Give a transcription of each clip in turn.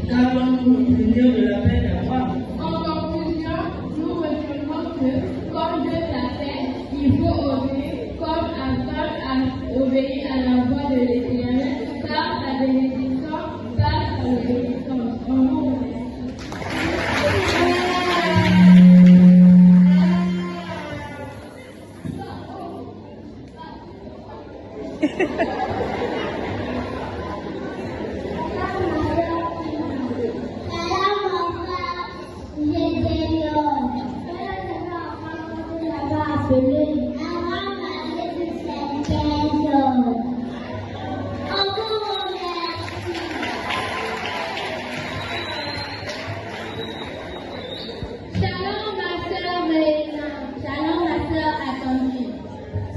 Qu'avons-nous obtenu de la paix d'Abraham? En conclusion, nous retenons que, comme Dieu l'a fait, il faut obéir comme Abraham a obéi à la voix de l'Éternel, car la bénédiction passe par l'obéissance. En nom de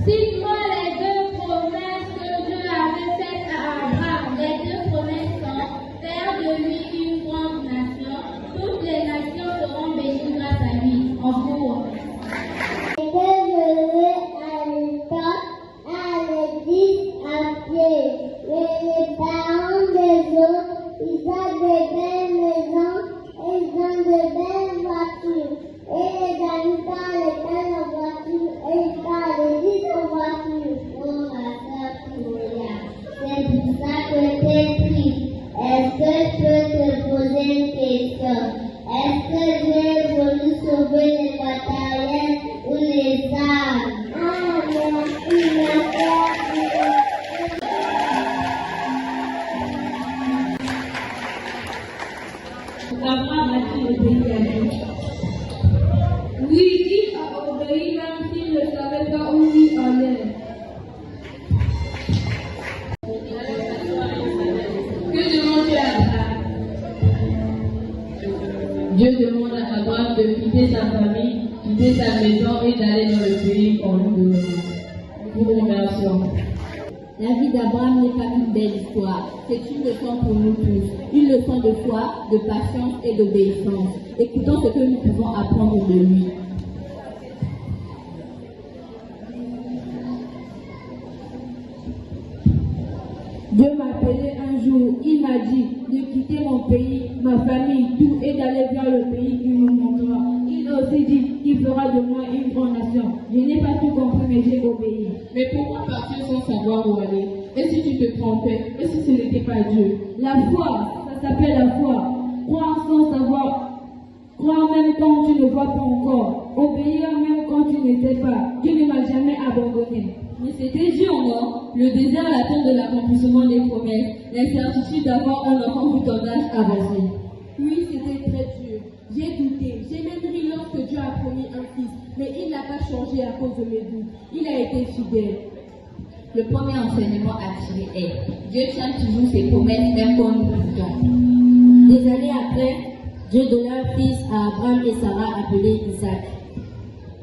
cite-moi les deux promesses que Dieu avait faites à Abraham. Les deux promesses sont faire de lui une grande nation. Toutes les nations seront bénies grâce à lui. En gros. À l'école, à l'église, à pied. Les parents des autres, ils ont de belles maisons, ils ont de belles voitures. Et les habitants les prennent en voiture, et ils parlent l'église en voiture. Oh ma soeur Claudia, c'est pour ça que t'es triste. Est-ce que je peux te poser une question? Est-ce que Dieu est venu sauver les matériels ou les âmes? Ah, merci, ma soeur. Abraham a-t-il obéi à Dieu? Oui, il a obéi même s'il ne savait pas où il allait. Que demande-tu à Abraham? Dieu demande à Abraham de quitter sa famille, quitter sa maison et d'aller dans le pays qu'on lui donne. Nous vous remercions. La vie d'Abraham n'est pas une belle histoire, c'est une leçon pour nous tous, une leçon de foi, de patience et d'obéissance. Écoutons ce que nous pouvons apprendre de lui. Dieu m'a appelé un jour, il m'a dit de quitter mon pays, ma famille, tout et d'aller vers le pays qu'il me montrera. Il a aussi dit qu'il fera de moi une grande nation. Je n'ai pas tout compris, mais j'ai obéi. Mais pourquoi partir sans savoir où aller? Et si tu te trompais? Et si ce n'était pas Dieu? La foi, ça s'appelle la foi. Croire sans savoir, croire même quand tu ne vois pas encore, obéir même quand tu ne sais pas. Dieu ne m'a jamais abandonné. Mais c'était dur, non? Le désert, l'attente de l'accomplissement des promesses, l'incertitude d'avoir un enfant vu ton âge avancé. Oui, c'était très dur. J'ai douté, j'ai même ri lorsque Dieu a promis un fils, mais il n'a pas changé à cause de mes doutes. Il a été fidèle. Le premier enseignement à tirer est: Dieu tient toujours ses promesses même quand nous doutons. Des années après, Dieu donna un fils à Abraham et Sarah appelé Isaac.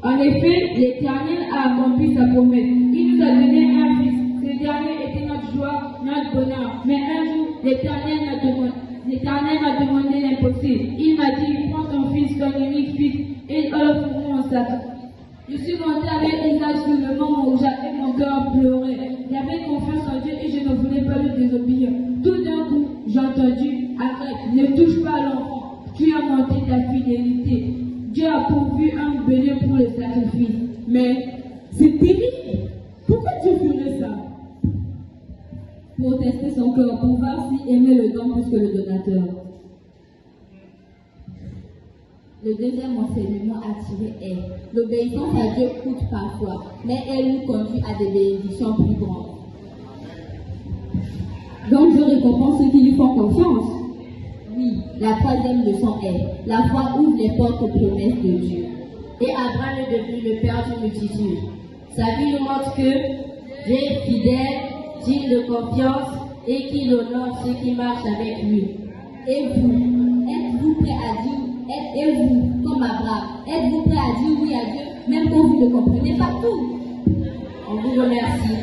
En effet, l'Éternel a accompli sa promesse. Il nous a donné un fils. Ce dernier était notre joie, notre bonheur. Mais un jour, l'Éternel m'a demandé l'impossible. Il m'a dit: prends ton fils, ton unique fils, et offre-moi en sacrifice. Je suis monté avec Isaac sur le moment où j'avais mon cœur pleuré. J'avais confiance en Dieu et je ne voulais pas lui désobéir. Tout d'un coup, j'ai entendu: arrête, ne touche pas à l'enfant. Tu as monté ta fidélité. Dieu a pourvu un bélier pour le sacrifice. Mais c'est terrible. Pourquoi Dieu ferait ça? Pour tester son cœur, pour voir s'il aimait le don plus que le donateur. Le deuxième enseignement à tirer est: l'obéissance à Dieu coûte parfois, mais elle nous conduit à des bénédictions plus grandes. Donc Dieu récompense ceux qui lui font confiance. Oui, la troisième leçon est: la foi ouvre les portes aux promesses de Dieu. Et Abraham est devenu le père d'une multitude. Sa vie nous montre que Dieu est fidèle, digne de confiance et qu'il honore ceux qui marchent avec lui. Et vous, êtes-vous prêts à dire, êtes-vous comme Abraham, êtes-vous prêts à dire oui à Dieu, même quand vous ne comprenez pas tout? On vous remercie.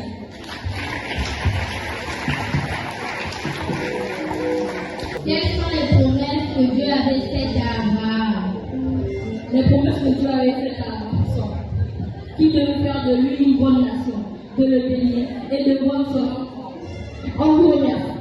Quelles sont les promesses que Dieu avait faites à Abraham? Les promesses que Dieu avait faites à Abraham sont qu'il devait faire de lui une bonne nation, de le bénir et de voir son enfant. On vous remercie.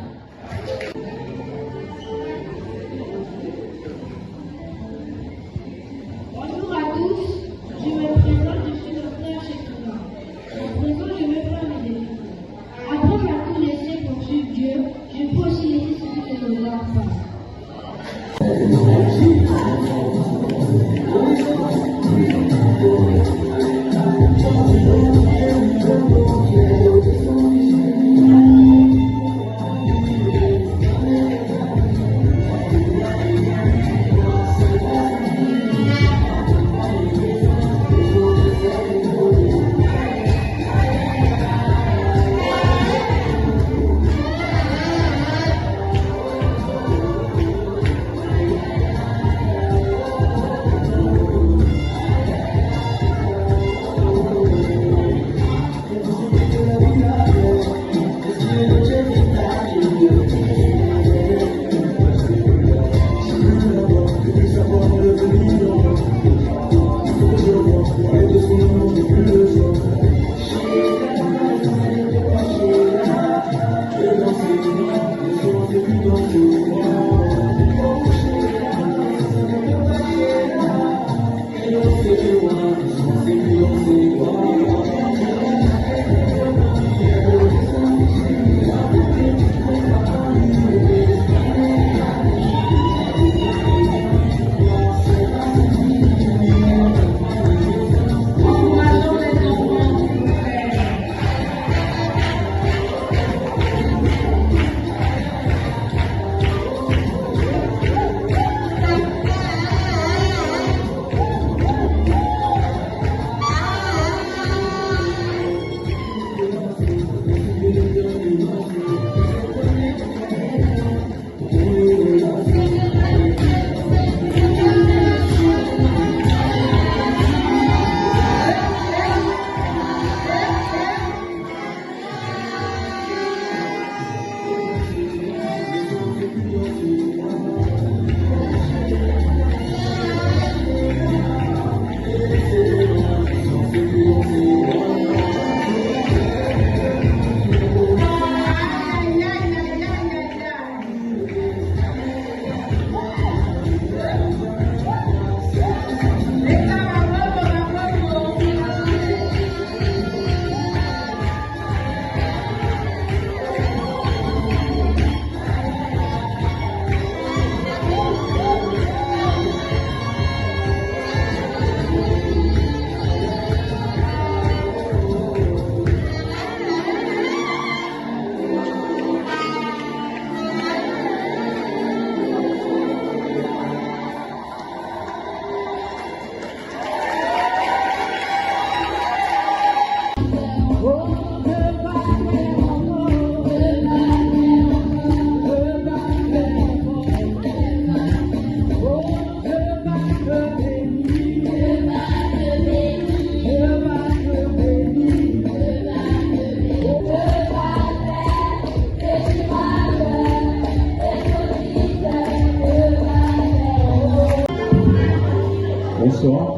Bonsoir.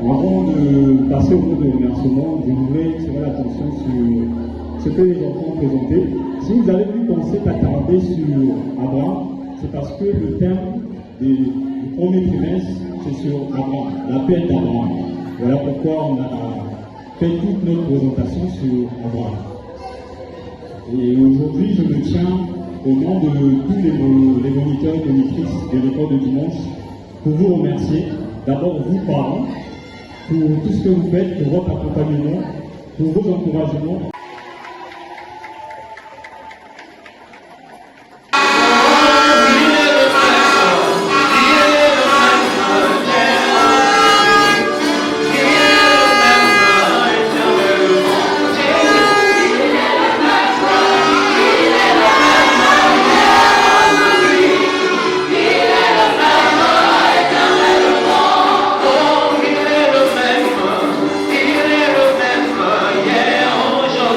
Avant de passer au cours de remerciements, je voudrais tirer l'attention sur ce que les enfants ont présenté. Si vous avez pu penser t'attarder sur Abraham, c'est parce que le thème du premier trimestre, c'est sur Abraham, l'appel d'Abraham. Voilà pourquoi on a fait toute notre présentation sur Abraham. Et aujourd'hui, je me tiens au nom de tous les moniteurs et monitrices de l'école de dimanche pour vous remercier, d'abord vous parents, pour tout ce que vous faites, pour votre accompagnement, pour vos encouragements. Aujourd'hui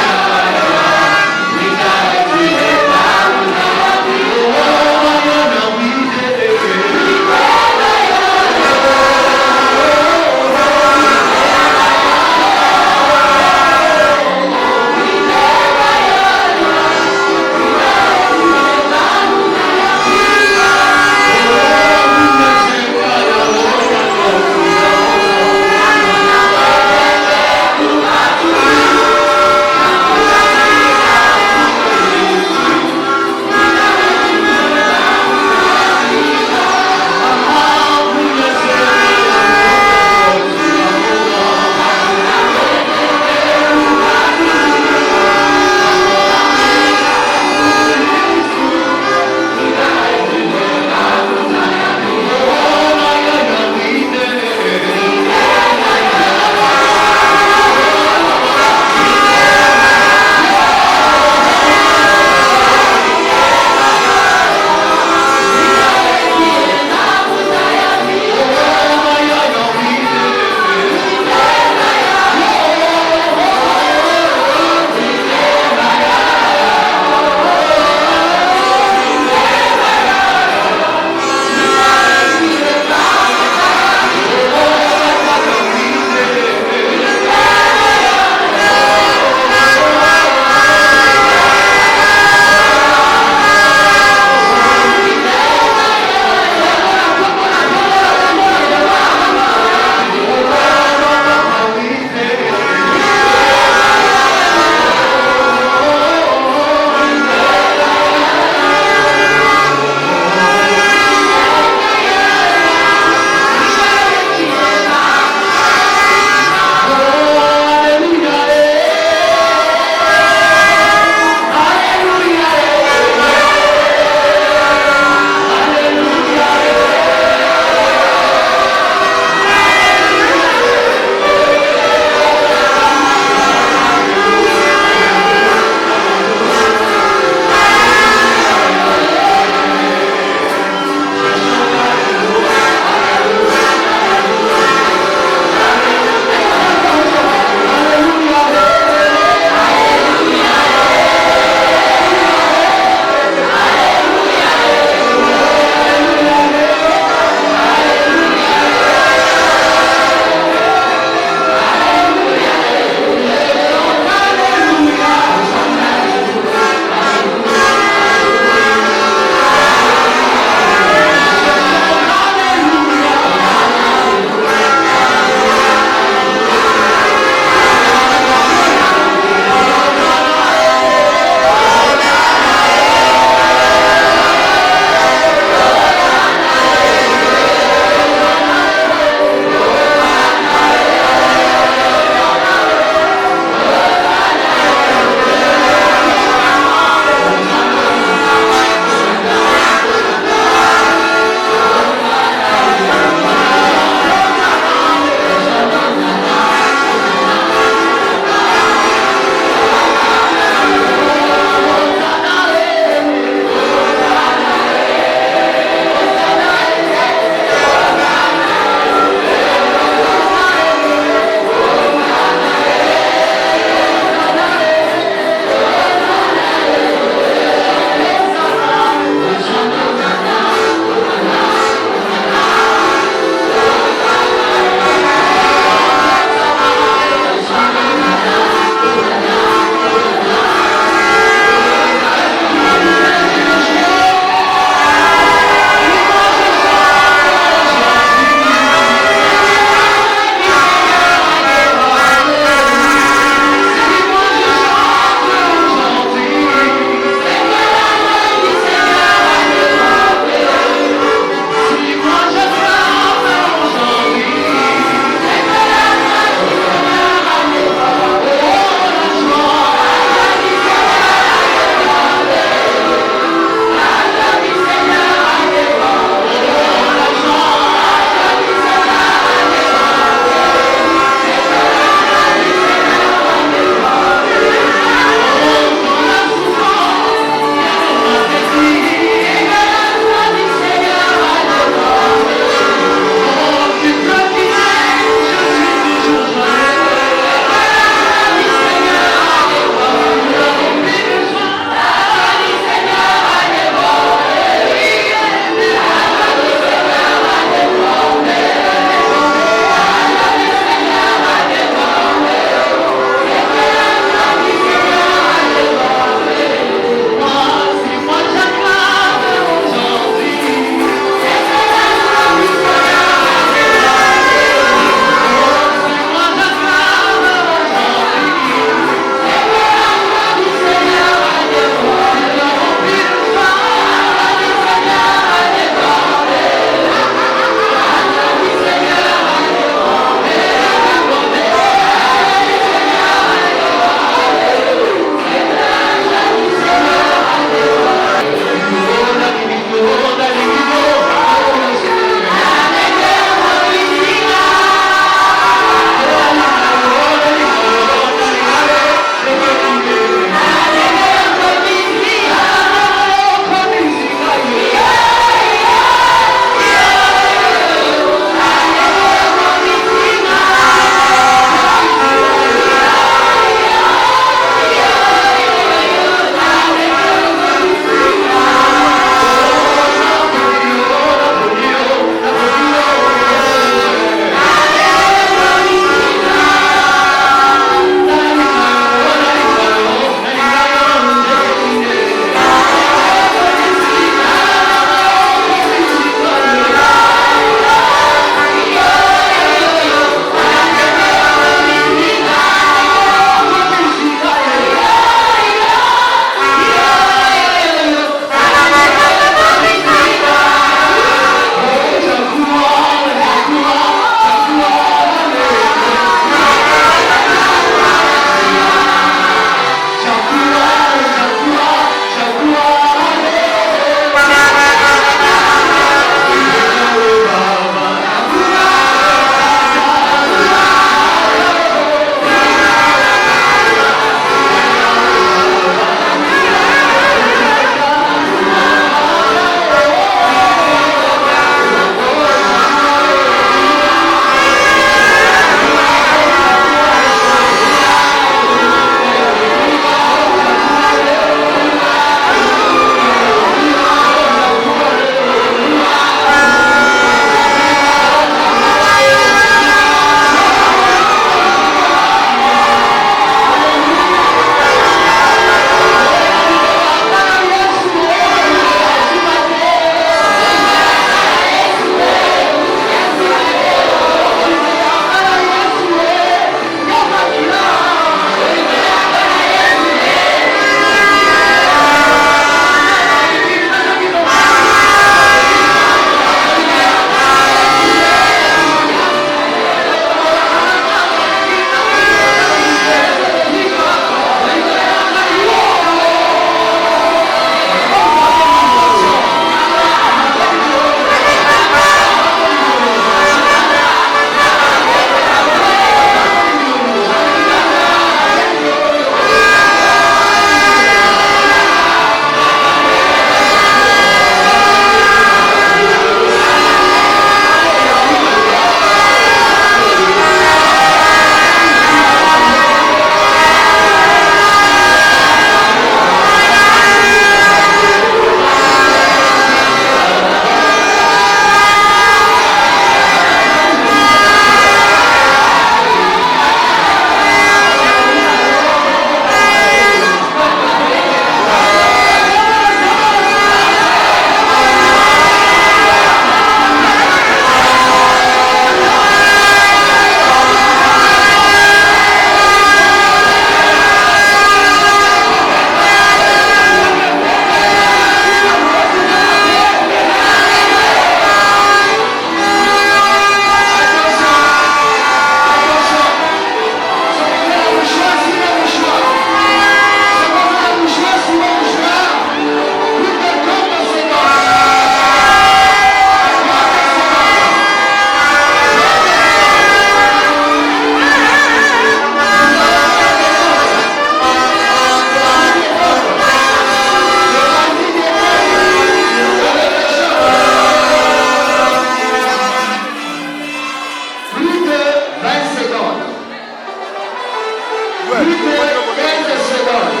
Plus de 15 secondes.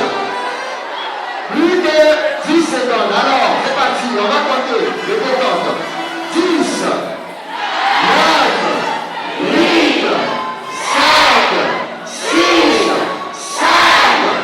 Plus de 10 secondes. Alors, c'est parti. On va compter. Je te compte. 10, 9, 8, 7, 6, 5, 4,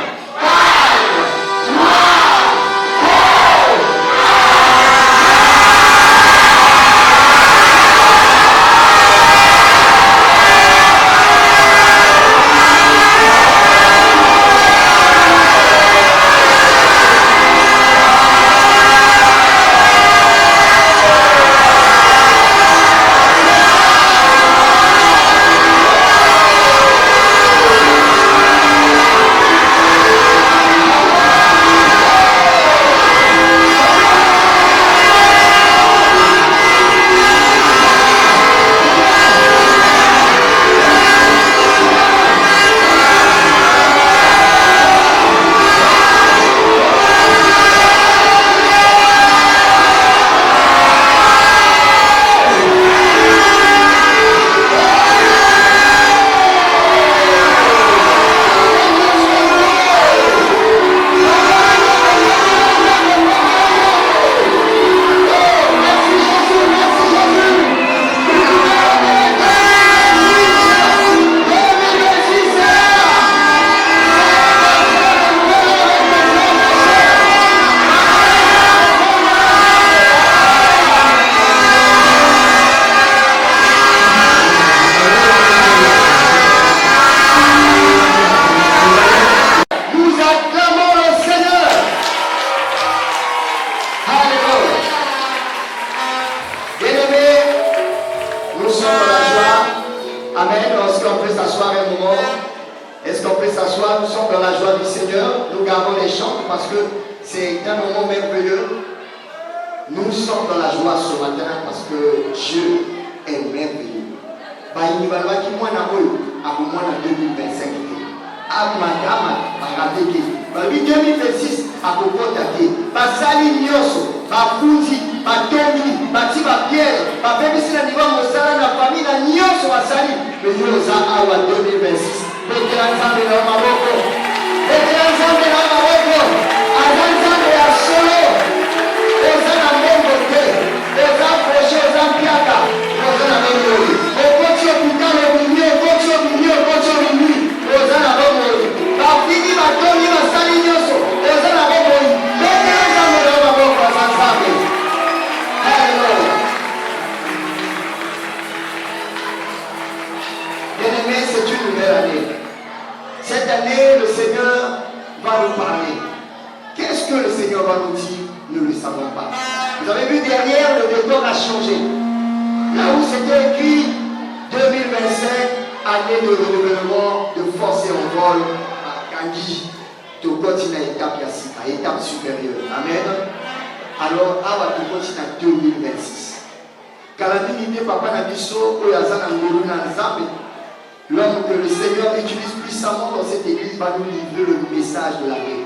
L'homme que le Seigneur utilise puissamment dans cette église va nous livrer le message de la paix.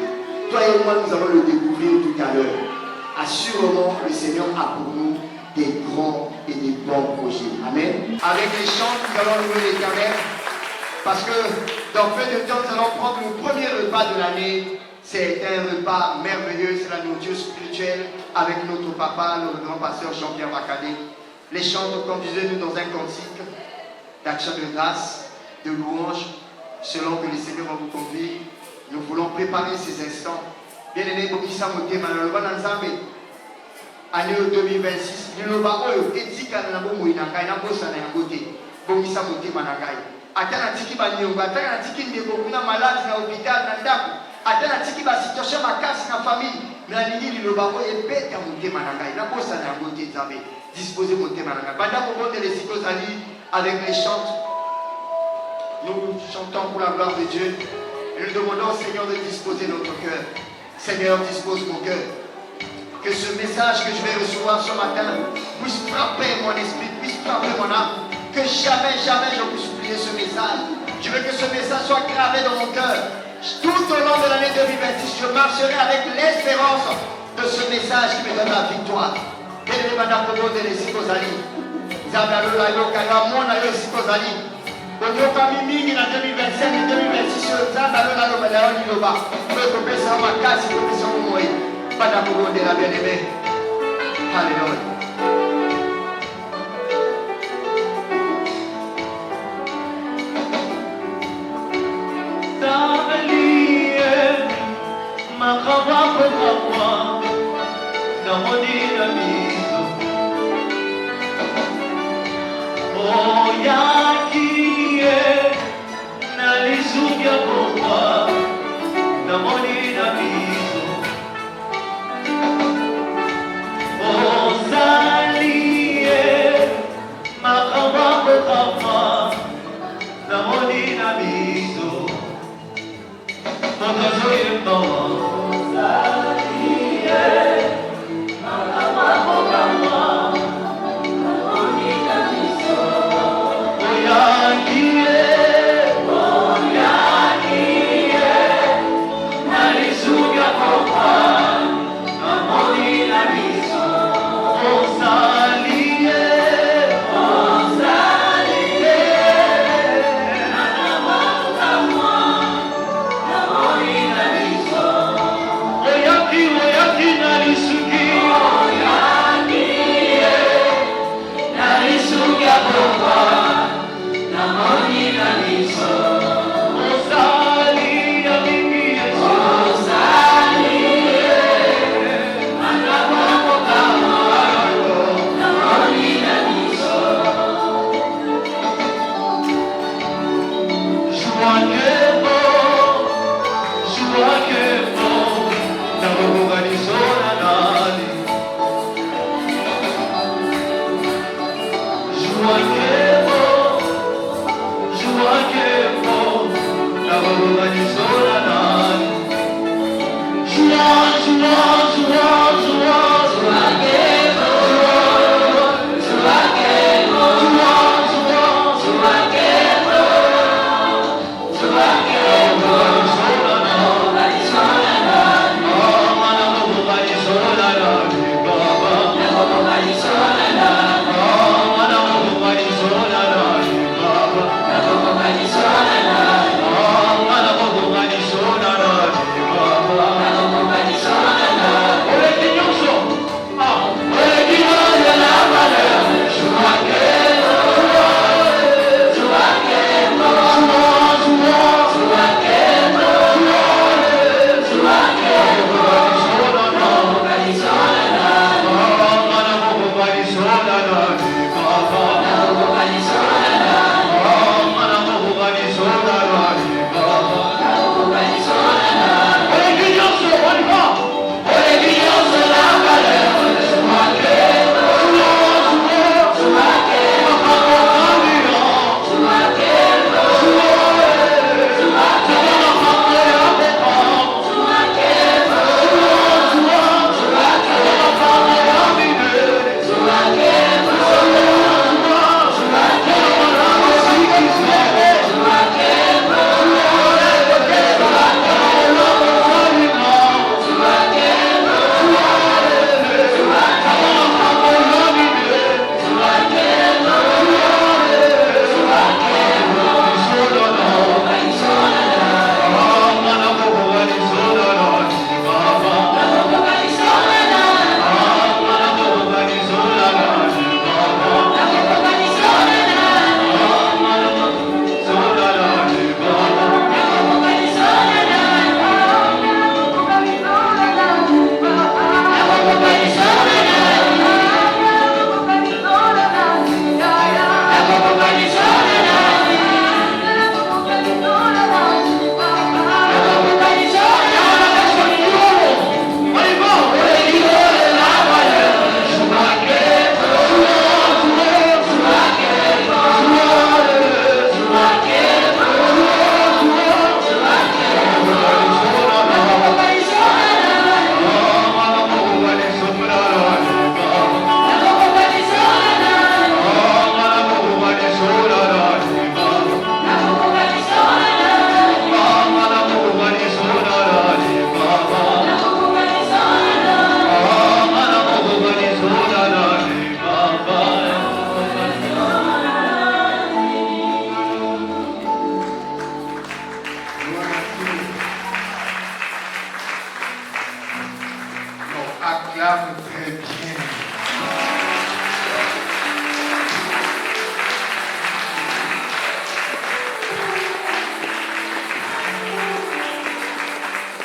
Toi et moi, nous allons le découvrir tout à l'heure. Assurément, le Seigneur a pour nous des grands et des bons projets. Amen. Avec les chants, nous allons louer l'Éternel. Parce que dans peu de temps, nous allons prendre le premier repas de l'année. C'est un repas merveilleux, c'est la nourriture spirituelle avec notre papa, le grand pasteur Jean-Pierre Bacadé. Les chants, conduisez-nous dans un cantique d'action de grâce, de louange, selon que le Seigneur va vous conduire. Nous voulons préparer ces instants. Bien-aimé, Bokissa Moté, Manaloba Nanzambe, année 2026, nous avons dit que nous avons dit que nous avons dit que nous avons dit que nous atana tiki ba nyumba atana tiki ndeko kuna maladi na hospitali na ndako atana tiki ba situation makasi na famille na nini liloba ko ebeta motema na ngai na bosa na yango te nzambe disposer motema na ngai banda kobonde les sikozali avec les chants nous chantons pour la gloire de Dieu et nous demandons au Seigneur de disposer notre cœur. Seigneur, dispose mon cœur, que ce message que je vais recevoir ce matin puisse frapper mon esprit, puisse frapper mon âme, que jamais je puisse oublier ce message. Je veux que ce message soit gravé dans mon cœur. Tout au long de l'année 2026, je marcherai avec l'espérance de ce message qui me donne la victoire. Onyoka mingi na 2025 et 2026 Zamba d'ailleurs qui nous va. Notre personne ma casse, notre personne pour moi. Pas d'amour de la bien-aimée. Alléluia. Baba, acclame très bien.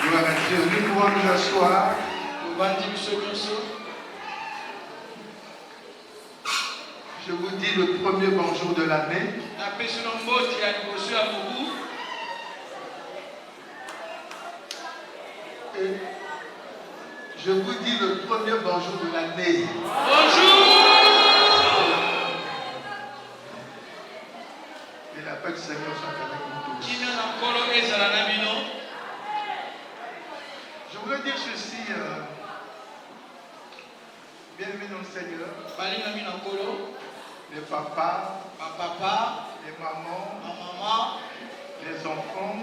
Gloire à Dieu. Nous pouvons nous asseoir. Je vous dis le premier bonjour de l'année. Et je vous dis le premier bonjour de l'année. Bonjour! Et la paix du Seigneur soit avec nous tous. Je voulais dire ceci. Bienvenue dans le Seigneur. Les papas, les mamans, les enfants.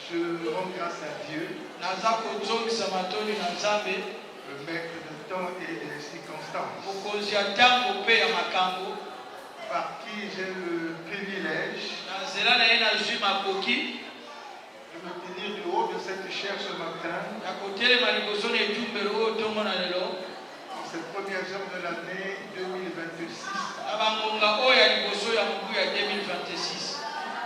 Je rends grâce à Dieu, le maître de temps et des circonstances, par qui j'ai le privilège de me tenir du haut de cette chair ce matin, en cette première heure de l'année 2026,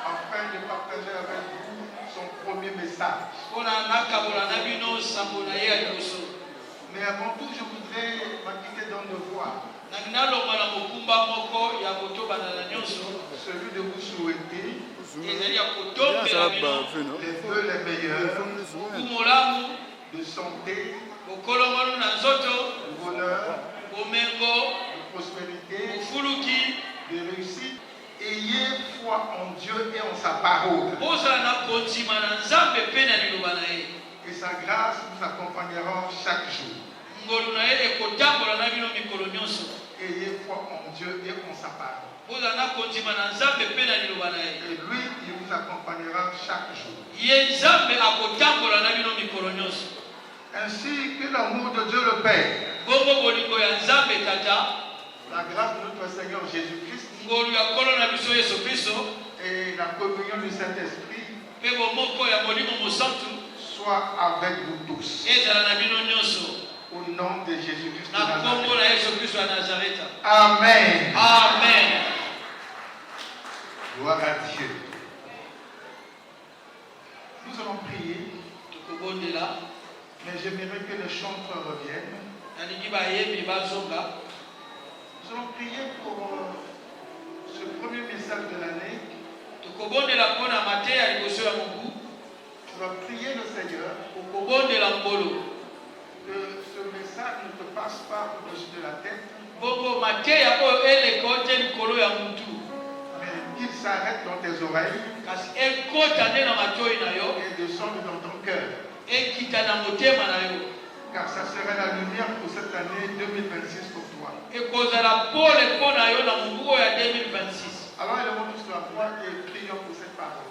afin de partager avec vous son premier message. Mais avant tout, je voudrais m'acquitter d'un devoir, celui de vous souhaiter les vœux les meilleurs de santé, de bonheur, de prospérité, de réussite. Ayez foi en Dieu et en sa parole. Et sa grâce nous accompagnera chaque jour. Ayez foi en Dieu et en sa parole. Et lui, il vous accompagnera chaque jour. Ainsi que l'amour de Dieu le Père, la grâce de notre Seigneur Jésus-Christ et la communion du Saint-Esprit soit avec vous tous. Au nom de Jésus-Christ de Nazareth. Amen. Amen. Gloire à Dieu. Nous allons prier. Mais j'aimerais que les chanteurs reviennent. Nous allons prier pour ce premier message de l'année. Tu vas prier le Seigneur que ce message ne te passe pas au-dessus de la tête, mais qu'il s'arrête dans tes oreilles et descende dans ton cœur. Car ça sera la lumière pour cette année 2026 pour toi. Alors élevons tous la voix et prions pour cette parole.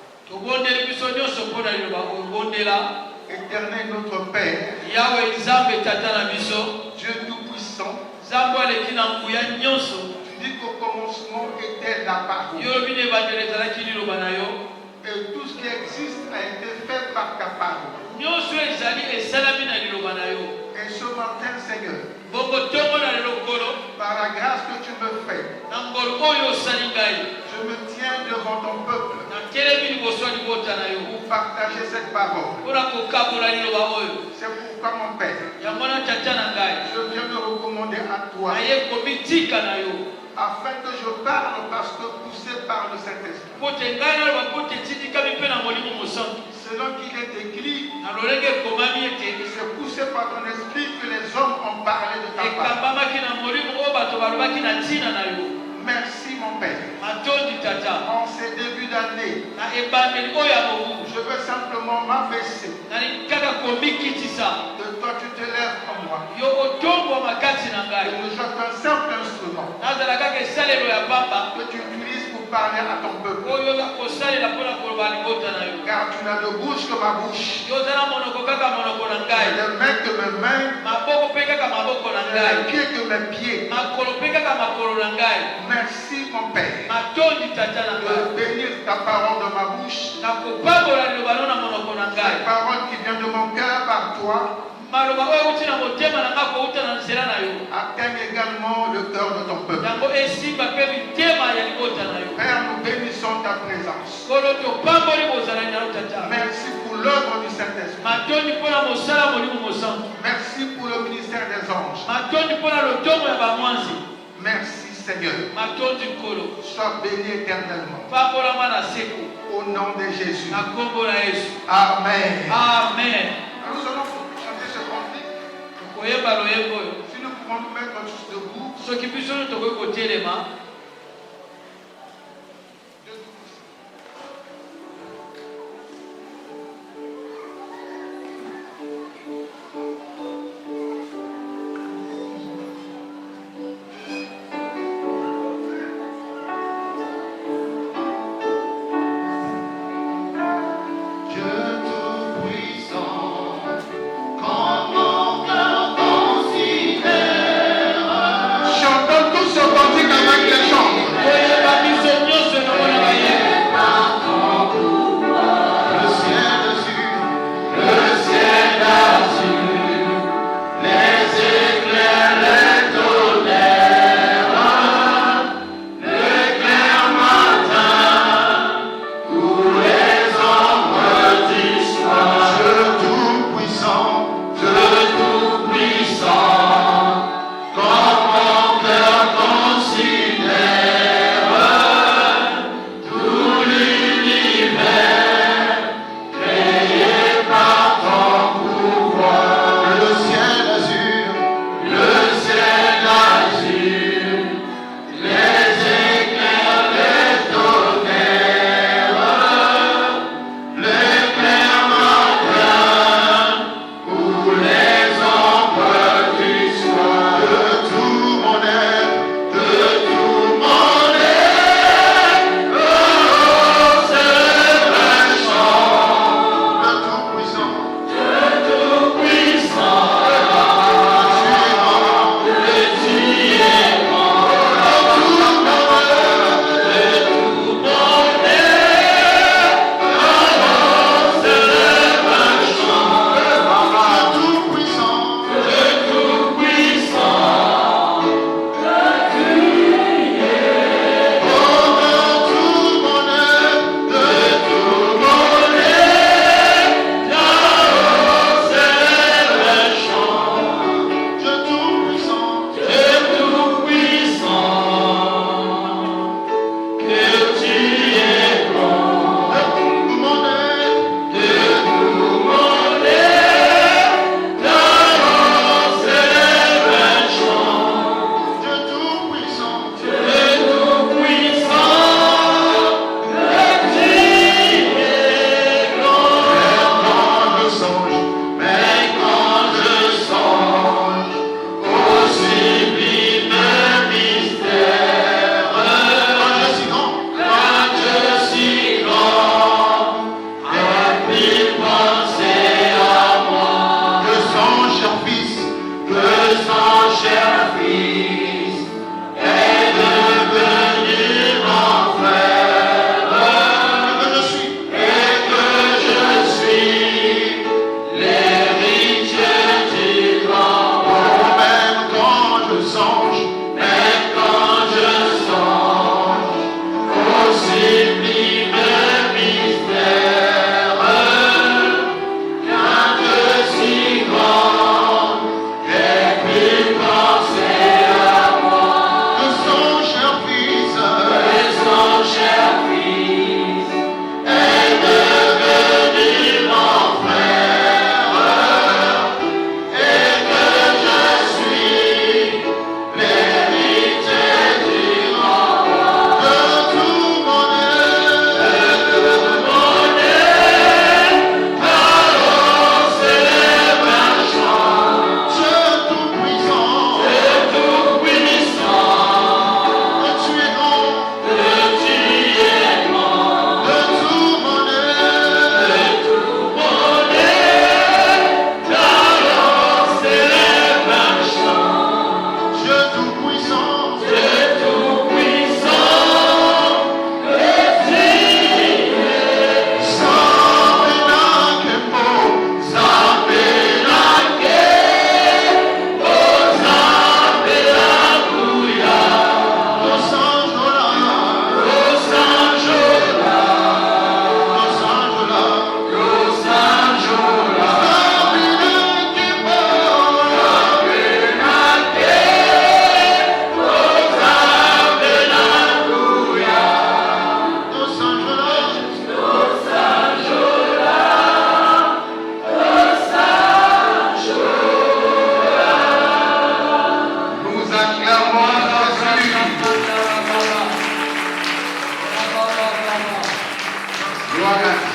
Éternel notre Père, Dieu Tout-Puissant, tu dis qu'au commencement était la parole. Et tout ce qui existe a été fait par ta parole. Et ce matin, Seigneur, par la grâce que tu me fais, je me tiens devant ton peuple pour partager cette parole. C'est pourquoi, mon Père, je viens me recommander à toi afin que je parle parce que poussé par le Saint-Esprit. Selon qu'il est écrit, c'est poussé par ton esprit que les hommes ont parlé de ta parole. Merci mon Père. En ces débuts d'année, je veux simplement m'abaisser. Que toi tu te lèves en moi. Et je jette un simple instrument que tu utilises pour parler à ton peuple. Car tu n'as de bouche que ma bouche. Et de main que mes mains. Et de pieds que mes pieds. Merci mon Père de bénir ta parole dans ma bouche. Cette parole qui vient de mon cœur par toi. Atteigne également le cœur de ton peuple. Père, nous bénissons ta présence. Merci pour l'œuvre du Saint-Esprit. Merci pour le ministère des anges. Merci Seigneur. Sois béni éternellement. Au nom de Jésus. Amen. Amen. Nous allons chanter ce cantique. Si nous pouvons nous mettre tous debout. Chantons tous ce cantique avec les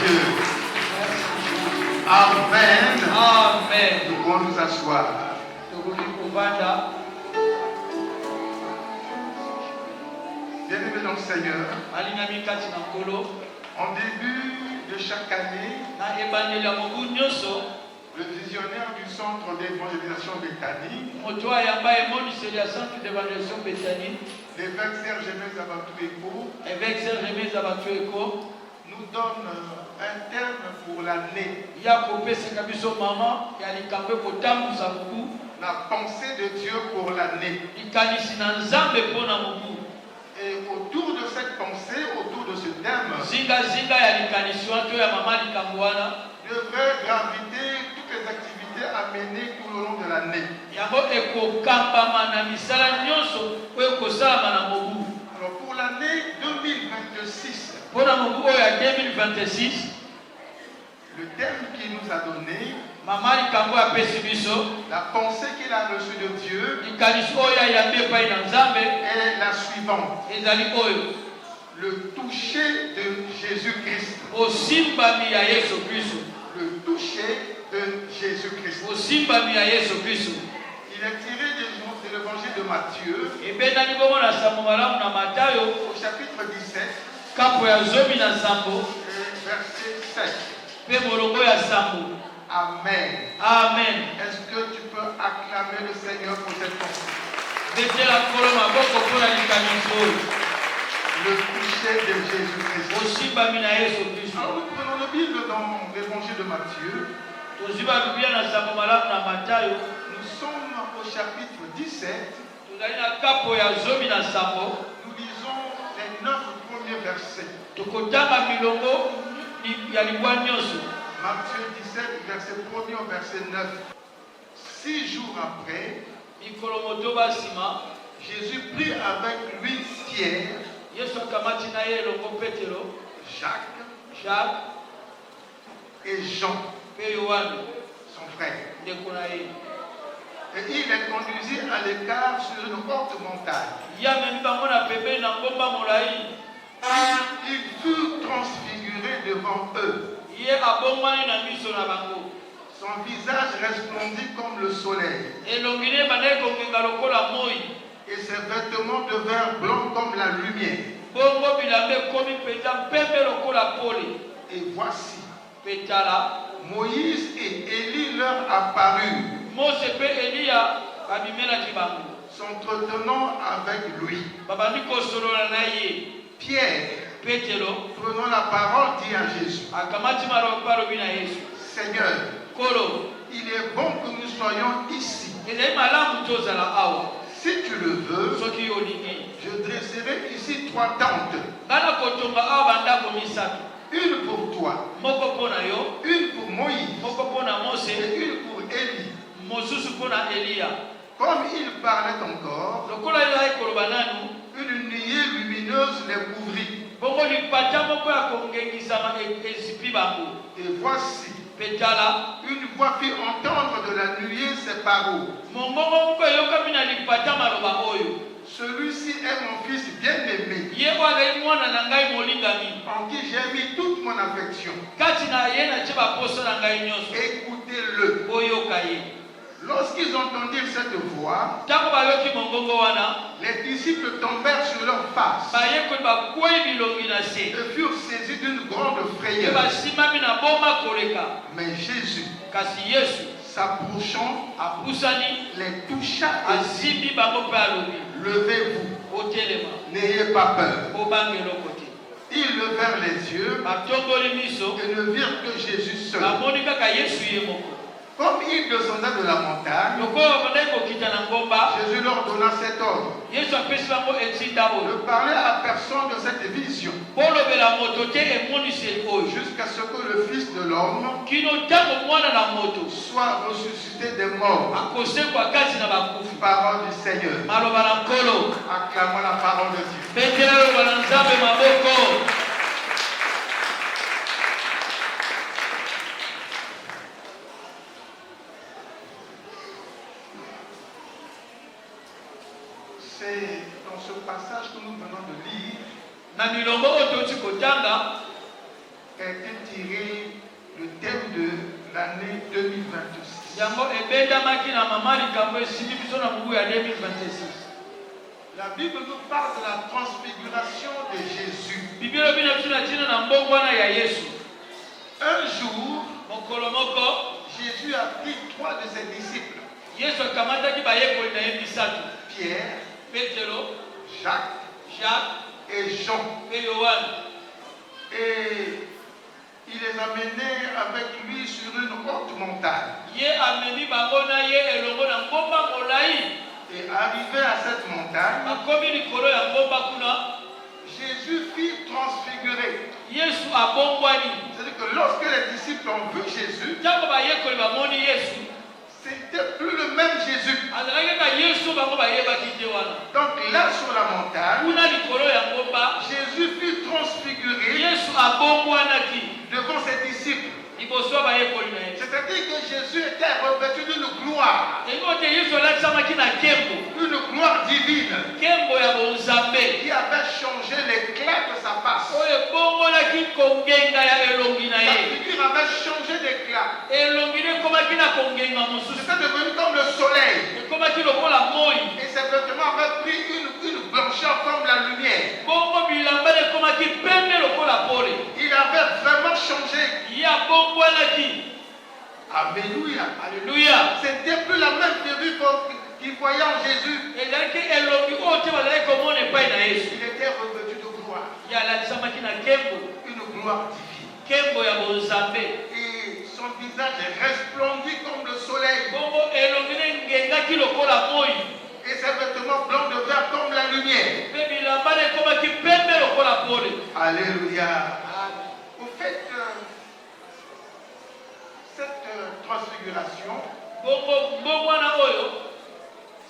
Dieu. Amen. Amen. Nous pouvons nous asseoir. Bien-aimés dans le Seigneur, en début de chaque année, le visionnaire du centre d'évangélisation Bethany, l'évêque Serge Aimé Zabatou-Eko, nous donne un terme pour l'année. La pensée de Dieu pour l'année. Et autour de cette pensée, autour de ce thème, devrait graviter toutes les activités à mener tout le long de l'année. Alors pour l'année 2026, le thème qu'il nous a donné, la pensée qu'il a reçue de Dieu, est la suivante. Le toucher de Jésus-Christ. Le toucher de Jésus-Christ. Il est tiré de l'évangile de Matthieu, au chapitre 17, verset 7. Amen. Amen. Est-ce que tu peux acclamer le Seigneur pour cette pensée? Le toucher de Jésus-Christ. Alors nous prenons le Bible dans l'évangile de Matthieu. Nous sommes au chapitre 17. Nous lisons les 9 premiers versets. Matthieu 17, verset 1er au verset 9. 6 jours après, Jésus prit avec lui Pierre, Jacques et Jean, son frère. Et il les conduisit à l'écart sur une haute montagne. Il fut transfiguré devant eux. Son visage resplendit comme le soleil. Et ses vêtements devinrent blancs comme la lumière. Et voici, Moïse et Élie leur apparurent, s'entretenant avec lui. Pierre, prenant la parole, dit à Jésus, Seigneur, il est bon que nous soyons ici. Si tu le veux, je dresserai ici 3 tentes. Une pour toi, une pour Moïse et une pour Élie. Comme il parlait encore, une nuée lumineuse les couvrit. Et voici, une voix fit entendre de la nuée ces paroles. Celui-ci est mon fils bien-aimé, en qui j'ai mis toute mon affection. Écoutez-le. Lorsqu'ils entendirent cette voix, les disciples tombèrent sur leur face et furent saisis d'une grande frayeur. Mais Jésus, s'approchant, les toucha et dit, levez-vous, n'ayez pas peur. Ils levèrent les yeux et ne virent que Jésus seul. Comme ils descendaient de la montagne, Jésus leur donna cet ordre: ne parlez à personne de cette vision, jusqu'à ce que le Fils de l'homme soit ressuscité des morts. Parole du Seigneur. Acclamons la parole de Dieu. C'est dans ce passage que nous venons de lire, qui a été tiré le thème de l'année 2026. La Bible nous parle de la transfiguration de Jésus. Un jour, Jésus a pris 3 de ses disciples, Pierre, Jacques et Jean, et il les a menés avec lui sur une haute montagne. Et arrivé à cette montagne, Jésus fut transfiguré. C'est-à-dire que lorsque les disciples ont vu Jésus, c'était plus le même Jésus. Donc là sur la montagne, Jésus fut transfiguré devant ses disciples. C'est-à-dire que Jésus était revêtu d'une gloire. Une gloire divine qui avait changé l'éclat de sa face. Sa figure avait changé d'éclat. C'était devenu comme le soleil. Et ses vêtements avaient pris une blancheur comme la lumière. Il avait vraiment changé. Alléluia. Alléluia. C'était plus la même figure qu'il voyait en Jésus. Il était revêtu de gloire. Une gloire divine. Et son visage resplendit comme le soleil. Et ses vêtements blancs devinrent comme la lumière. Alléluia. Au fait, cette transfiguration,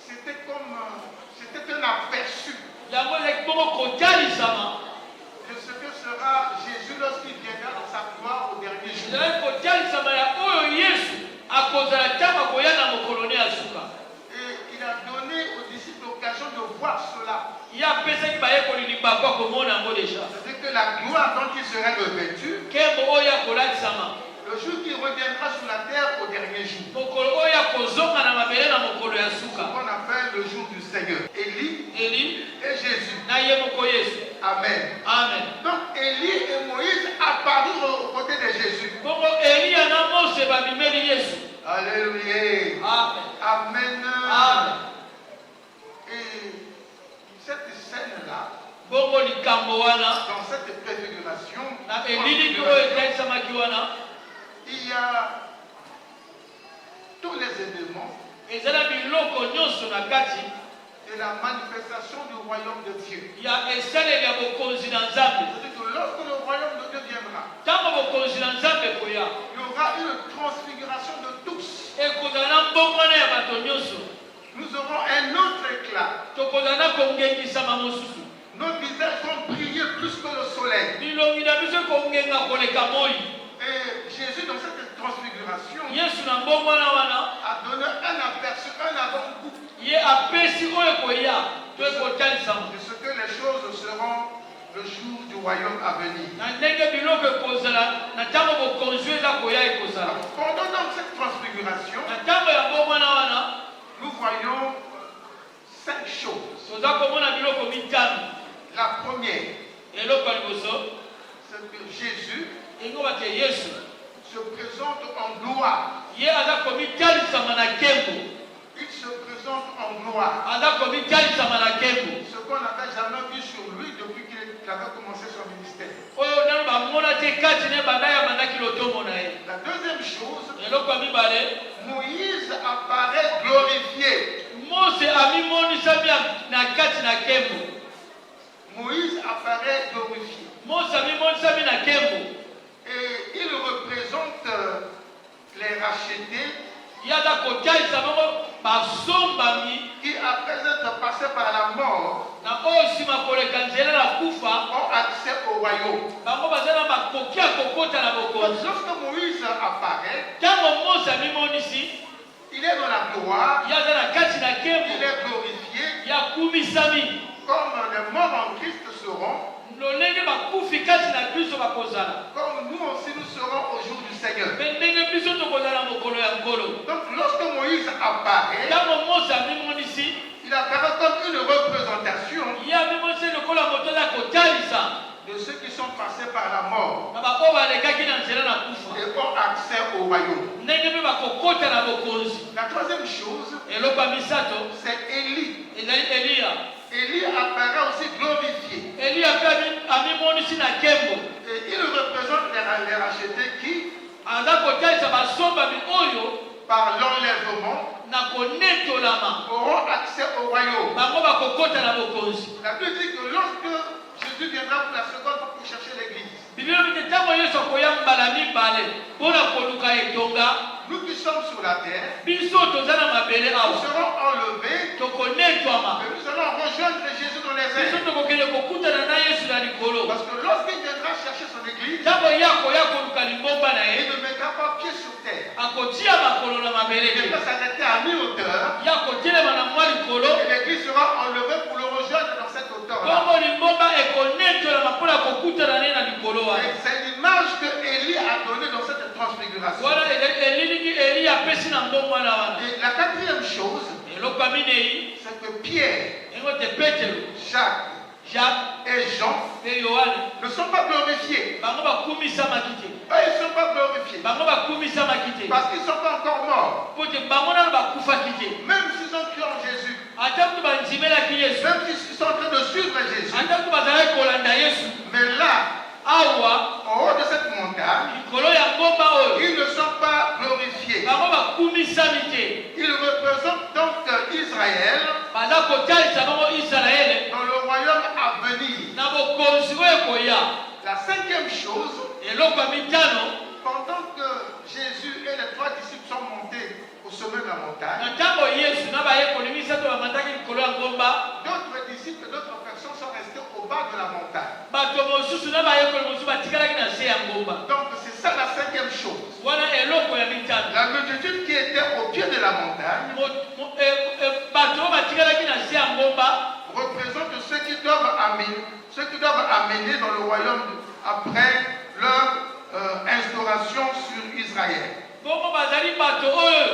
c'était un aperçu de ce que sera Jésus lorsqu'il viendra dans sa gloire au dernier jour. Et il a donné aux disciples l'occasion de voir cela. C'est-à-dire que la gloire dont il serait revêtu, le jour qu'il reviendra sur la terre au dernier jour, qu'on appelle le jour du Seigneur. Élie et Jésus. Amen. Amen. Donc Élie et Moïse apparurent aux côtés de Jésus. Alléluia. Amen. Amen. Et cette scène-là, dans cette préfiguration, il y a tous les éléments et la manifestation du royaume de Dieu. C'est-à-dire que lorsque le royaume de Dieu viendra, il y aura une transfiguration de tous. Nous aurons un autre éclat. Nos visages vont briller plus que le soleil. Et Jésus, dans cette transfiguration, a donné un aperçu, un avant-goût de ce que les choses seront le jour du royaume à venir. Pendant donc cette transfiguration, nous voyons 5 choses. La première, c'est que Jésus se présente en gloire. Il se présente en gloire. Ce qu'on n'avait jamais vu sur lui depuis qu'il avait commencé son ministère. La deuxième chose, Moïse apparaît glorifié. Moïse apparaît glorifié. Et il représente les rachetés qui, après être passés par la mort, ont accès au royaume. Lorsque Moïse apparaît, il est dans la gloire, il est glorifié, comme les morts en Christ seront, comme comme nous aussi nous serons au jour du Seigneur. Mais ndenge biso tokozala mokolo ya nkolo. Donc lorsque Moïse apparaît, Ntango Mose abimonisi, il apparaît comme une représentation ye abimonisi lokola moto aza kotalisa de ceux qui sont passés par la mort na baoyo balekaki na nzela na kufa. et ont accès au royaume. Ndenge mpe bakokota na bokonzi. La troisième chose, Eloko ya misato c'est Élie. ezali Eliya. Élie apparaît aussi glorifié. Eliya mpe abimonisi na nkembo. Et il représente les rachetés qui, aza kotalisa basombami oyo par l'enlèvement, na konetolama auront accès au royaume. bango bakokota na bokonzi. La Bible dit que lorsque Jésus viendra pour la seconde fois pour chercher l'église, Biblia mite ntango Yesu akoya mbala mibale mpona koluka etonga, nous qui sommes sur la terre, biso toza na mabele nous awa serons enlevés tokonetwama, et nous allons rejoindre Jésus dans les biso airs. tokokende kokutana na Yesu na likolo. Parce que lorsqu'il viendra chercher son église, Ntango ye akoya koluka libomba na il ye, ne mettra pas pied sur terre. akotia makolo na mabele Il te, va s'arrêter à mi-hauteur ye akotelema na mwa likolo, et l'église sera enlevée pour le rejoindre dans cette hauteur-là. bongo libomba ekonetolama mpona kokutana ne na likolo Et wana. c'est l'image que Élie a donnée dans cette transfiguration. Wana elilingi Eliya apesi na mbongo wana wana. Et la quatrième chose, Eloko ya minei c'est que Pierre, yango te Petelo, Jacques Jacques et Jean mpe Yohane ne sont pas glorifiés. bango bakumisamaki te, Eux, ils ne sont pas glorifiés bango bakumisamaki te parce qu'ils ne sont pas encore morts. mpo te bango nano bakufaki te. Même s'ils ont cru en Jésus, Ata kutu bandimelaki Yesu, même s'ils sont en train de suivre Jésus. ata kutu bazalaki kolanda Yesu, Mais là, awa en haut de cette montagne, likolo ya ngomba oyo ils ne sont pas glorifiés. bango bakumisami te, Ils représentent donc Israël baza kotalisa bango Isalaele dans le royaume à venir. na bokonzi oyo ekoya. La cinquième chose, Eloko ya mitano, pendant que Jésus et les trois disciples sont montés au sommet de la montagne, na ntango Yesu na bayekoli misato bamandaki likolo ya ngomba, d'autres disciples et d'autres personnes sont restés au bas de la montagne. bato mosusu na bayekoli mosusu batikalaki na se ya ngomba. Donc c'est ça la cinquième chose. Wana eloko ya mitano, La multitude qui était au pied de la montagne bato oyo batikalaki na se ya ngomba représente ceux qui doivent amener dans le royaume après leur instauration sur Israël. bongo bazali bato oyo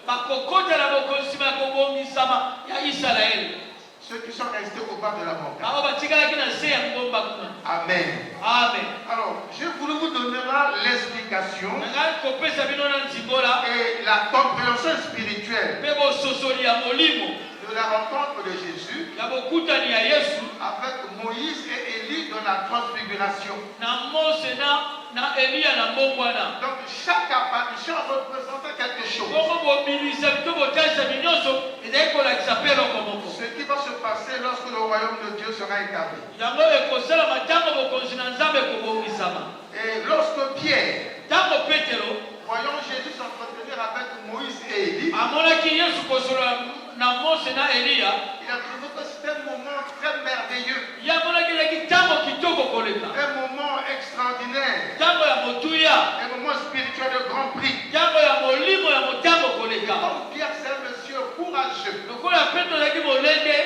bakokotela bokonzi bakobongisama ya Isalaele, Ceux qui sont restés au bas de la montagne. bao batikalaki na se ya ngomba kuna. Amen. Amen. Alors, je voulais vous donner là l'explication nanga kopesa bino na nzimbola et la compréhension spirituelle mpe bososoli ya molimo de la rencontre de Jésus ya bokutani ya Yesu avec Moïse et Élie dans la transfiguration. na Mose na Eliya na mbongo wana. Donc, chaque apparition représentait quelque chose. bongo bobilisa to botalisa binyonso ezali kolakisa mpe eloko moko. Ce qui va se passer lorsque le royaume de Dieu sera établi. yango ekosalama ntango bokonzi na Nzambe ekobongisama. Et lorsque Pierre, ntango Petelo voyant Jésus s'entretenir avec Moïse et Élie, amonaki Yesu kosolola na Mose na Eliya, il a trouvé que c'était un moment très merveilleux, ye amonaki ezalaki ntango kitoko koleka, un moment extraordinaire, ntango ya motuya, un moment spirituel de grand prix. ntango ya molimo ya motango koleka. Comme Pierre, c'est un monsieur courageux. lokola Petelo azalaki molende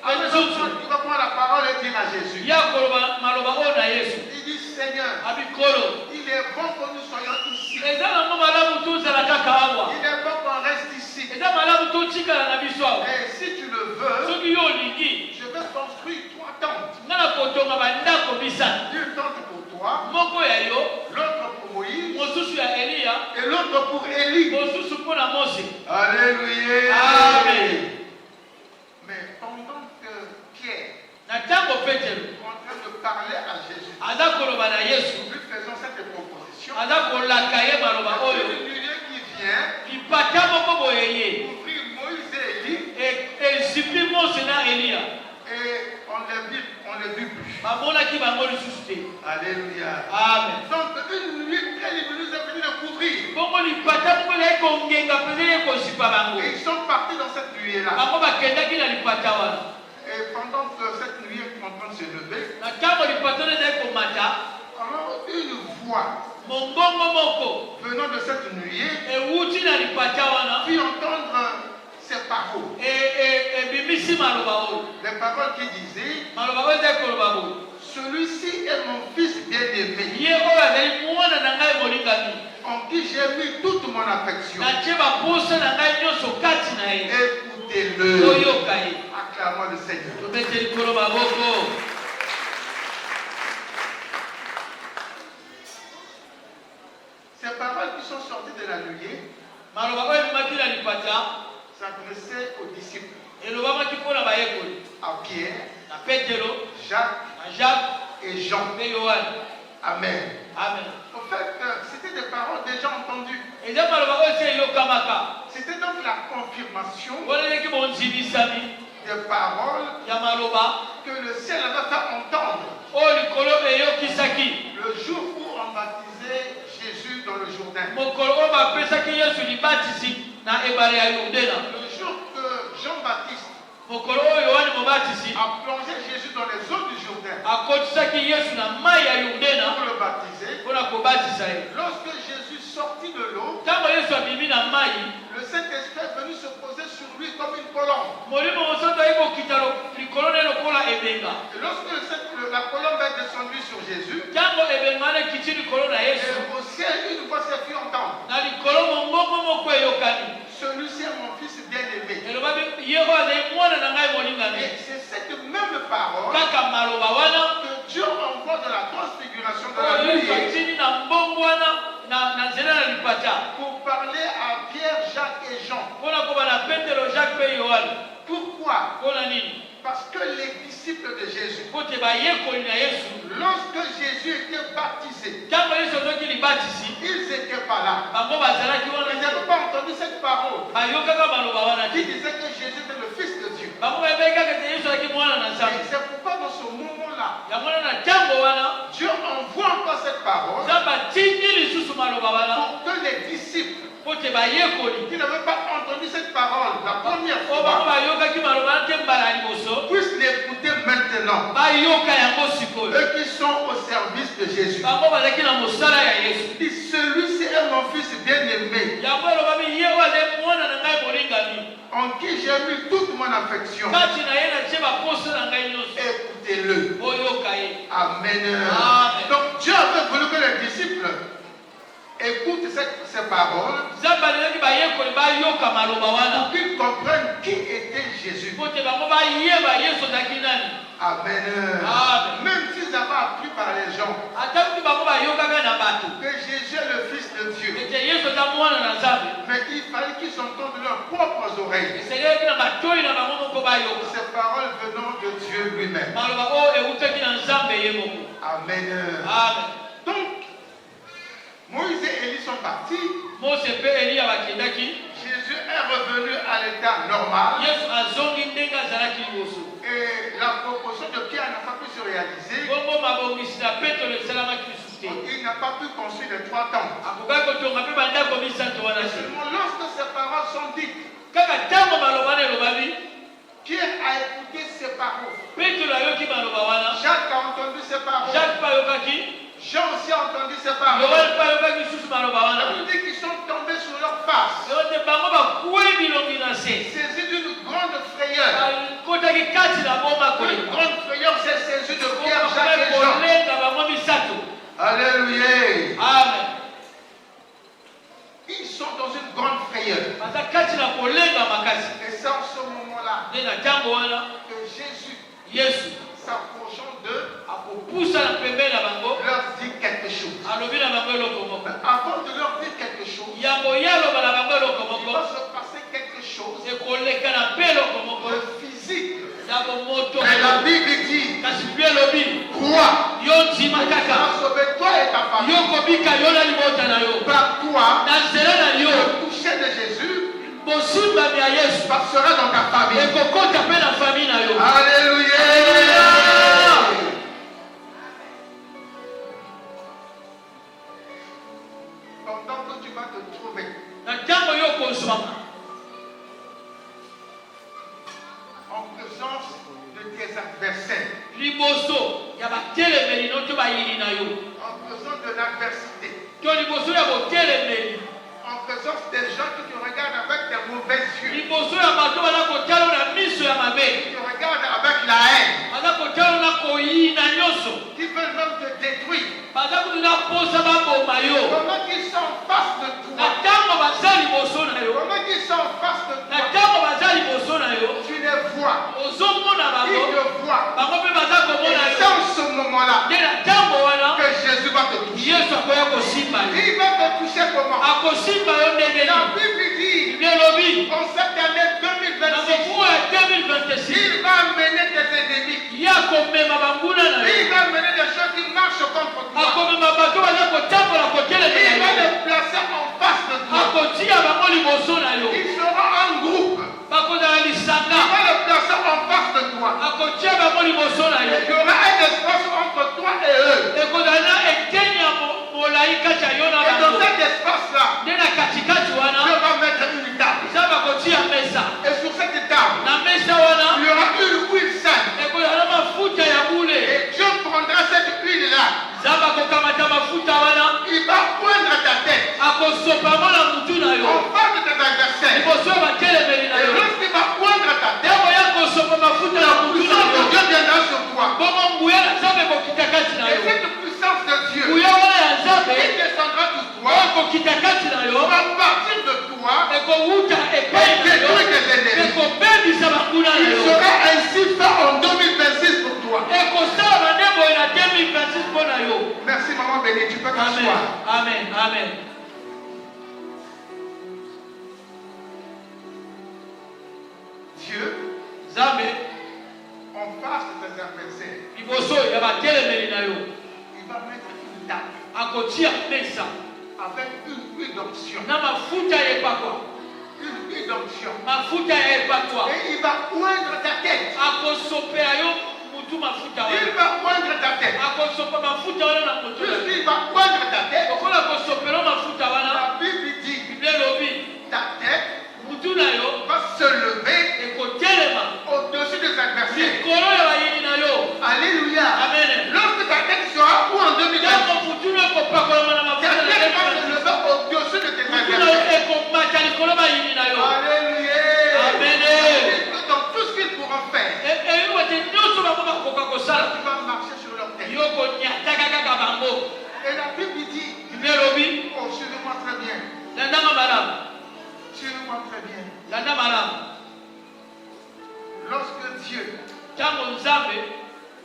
À un nzuzu, moment, il va prendre la parole et dire à Jésus, ye akoloba maloba oyo na Yesu, il dit, Seigneur, abikolo il est bon que nous soyons ici. eza nango malamu tozala kaka awa, Il est bon qu'on reste ici. eza malamu totikala na biso awa. Et si tu le veux, soki yo olingi je vais construire 3 tentes. nga na kotonga bandako misatu, Une tente pour toi, moko ya yo, l'autre pour Moïse mosusu ya Eliya, et l'autre pour Élie. mosusu mpo na Mose. Alléluia. Amen. Mais pendant que Pierre na ntango Petelo est en train de parler à Jésus, aza koloba na Yesu, lui faisant cette proposition, aza kolaka ye maloba il y a oyo, une nuée qui vient lipata moko boye ye ouvrir Moïse et Élie ezipi Mose na Eliya, et on les vit plus. bamonaki bango lisusu te. Alléluia. Amen. Donc une nuée très lumineuse est venue les couvrir. bongo lipata moko ezali kongenga mpenza ye kozipa bango, Et ils sont partis dans cette nuée-là. bango bakendaki na lipata wana. Et pendant que cette nuée est en train de se lever, na ntango lipata wana ezali komata, alors une voix mongongo moko venant de cette nuée ewuti na lipata wana fit entendre ces paroles. ebimisi maloba oyo, Les paroles qui disaient, maloba oyo ezali koloba boye, celui-ci est mon fils bien-aimé, ye oyo azali mwana j'ai mis toute mon affection. Écoutez-le. Acclamons le Seigneur. Ces paroles qui sont sorties de la nuée s'adressaient aux disciples. À Pierre, Jacques et Jean. Amen. En fait, c'était des paroles déjà entendues. C'était donc la confirmation des paroles que le ciel avait fait entendre le jour où on baptisait Jésus dans le Jourdain. Le jour que Jean-Baptiste a plongé Jésus dans les eaux du Jourdain pour le baptiser. Lorsque Jésus sortit de l'eau, le Saint-Esprit est venu se poser sur lui comme une colombe. Et lorsque la colombe est descendue sur Jésus, et au ciel, une voix s'est fait entendre. Celui-ci est mon fils bien-aimé. Et c'est cette même parole que Dieu envoie de la transfiguration de la nuée pour parler à Pierre, Jacques et Jean. Pourquoi? Parce que les disciples de Jésus, lorsque Jésus était baptisé, ils n'étaient pas là. Ils n'avaient pas entendu cette parole qui disait que Jésus était le Fils de Dieu. Et c'est pourquoi dans ce moment-là, Dieu envoie encore cette parole pour que les disciples qui n'avaient pas entendu cette parole la première fois puissent l'écouter maintenant. Eux qui sont au service de Jésus. Et celui-ci est mon fils bien-aimé, en qui j'ai mis toute mon affection. Écoutez-le. Amen. Donc Dieu avait voulu que les disciples écoutent ces paroles pour qu'ils comprennent qui était Jésus. Amen. Même s'ils avaient appris par les gens que Jésus est le Fils de Dieu, mais il fallait qu'ils entendent de leurs propres oreilles ces paroles venant de Dieu lui-même. Amen. Donc, Moïse et Élie sont partis. Jésus est revenu à l'état normal. Et la proposition de Pierre n'a pas pu se réaliser. Il n'a pas pu construire les 3 temples. Seulement lorsque ces paroles sont dites, Pierre a écouté ces paroles. Jacques a entendu ces paroles. Jean aussi a entendu ces paroles. Ça veut dire qu'ils sont tombés sur leur face, saisis d'une grande frayeur. Une grande frayeur s'est saisie de Pierre, Jacques et Jean. Alléluia. Amen. Ils sont dans une grande frayeur. Et c'est en ce moment-là que Jésus, s'approchant d'eux, leur dit quelque chose. Avant de leur dire quelque chose, il va se passer quelque chose de physique. Mais la Bible dit, crois, sauve-toi et ta famille. Par toi, le toucher de Jésus passera dans ta famille. Alléluia. Pendant que tu vas te trouver en présence de tes adversaires, en présence de l'adversité, en présence des gens qui te regardent avec des mauvais yeux, qui te regardent avec la haine, qui veulent même te détruire, pendant qu'ils sont en face de toi, en face de na toi, ntango baza liboso na yo tu les vois. ozomona Ils bango te voient. bango mpe baza Et komona c'est yo en ce moment-là nde na ntango wana que Jésus va te toucher. yesu akoya kosimba yo Il va te toucher comment? akosimba yo ndenge La nini Bible dit, bible elobi en cette année na 2026, mokuwa ya 2026 il va amener tes ennemis. ye akomema banguna na yo Il va amener des choses qui marchent contre toi. akomema bato baza kotambola Il kotelemela va yo les placer en face de toi. akotia bango liboso na yo Ils seront en groupe. bakozala Il lisanga va les placer en face de toi. akotia bango liboso na yo Et il y aura un espace entre toi et eux. ekozala na eteni ya molai kati ya yo na Et dans bango cet espace-là, nde na katikati Dieu wana va mettre une table. za bakotia mesa Et sur cette table, na mesa wana il y aura une huile sainte. ekozala mafuta ya bule Et Dieu prendra cette huile-là. za bakokamata mafuta wana Il va poindre ta tête akosopango na mutu na yo en face de tes adversaires. liboso ya batelemeli na Et yo lorsqu'il va poindre ta tête, ntango ya kosopa mafuta na la mutu na puissance de yo Dieu viendra sur toi. bongo nguya na nzambe ekokita kati na Et yo cette puissance de Dieu, nguya wana ya nzambe il descendra sur toi, ekokita kati na yo va partir de toi ekowuta et epai na yo détruire tes ennemis. ekobebisa banguna na Il yo sera ainsi fait en 2026 pour toi. ekosala bandembo na 2026 mpo na yo Merci maman bénie, tu peux amen t'asseoir. amen amen Dieu, nzambe en face de tes adversaires, liboso ya batelemeli na yo il va mettre une table akotia mesa avec une huile d'onction. na mafuta ya epakwa Une huile d'onction. mafuta ya epakwa Et il va poindre ta tête. akosopela yo mutu mafuta Il wana va poindre ta tête. akosopa mafuta wana na moto na yo Puisqu'il va poindre ta tête, okola kosopela mafuta wana la Bible dit, bible elobi ta tête mutu na yo va se lever ekotelema au-dessus des adversaires. likolo ya bayini na yo Alléluia. amen Lorsque ta tête sera où en 2026, ntango mutu na ekopakolama na ta mafuta na tête va se yo lever au-dessus de tes mutu na yo adversaires. ekomata likolo bayini na yo Alléluia. amen Dans tout ce qu'ils pourront faire, eyiwa te nyonso bango bakoka kosala tu vas marcher sur leur tête. yo konyataka kaka bango Et la Bible dit, bible elobi oh, suivez-moi très bien. landanga malamu Suivez-moi très bien. landa malamu Lorsque Dieu ntango nzambe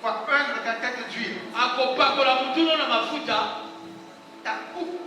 va peindre ta tête d'huile, akopakola mutu no na mafuta ta coupe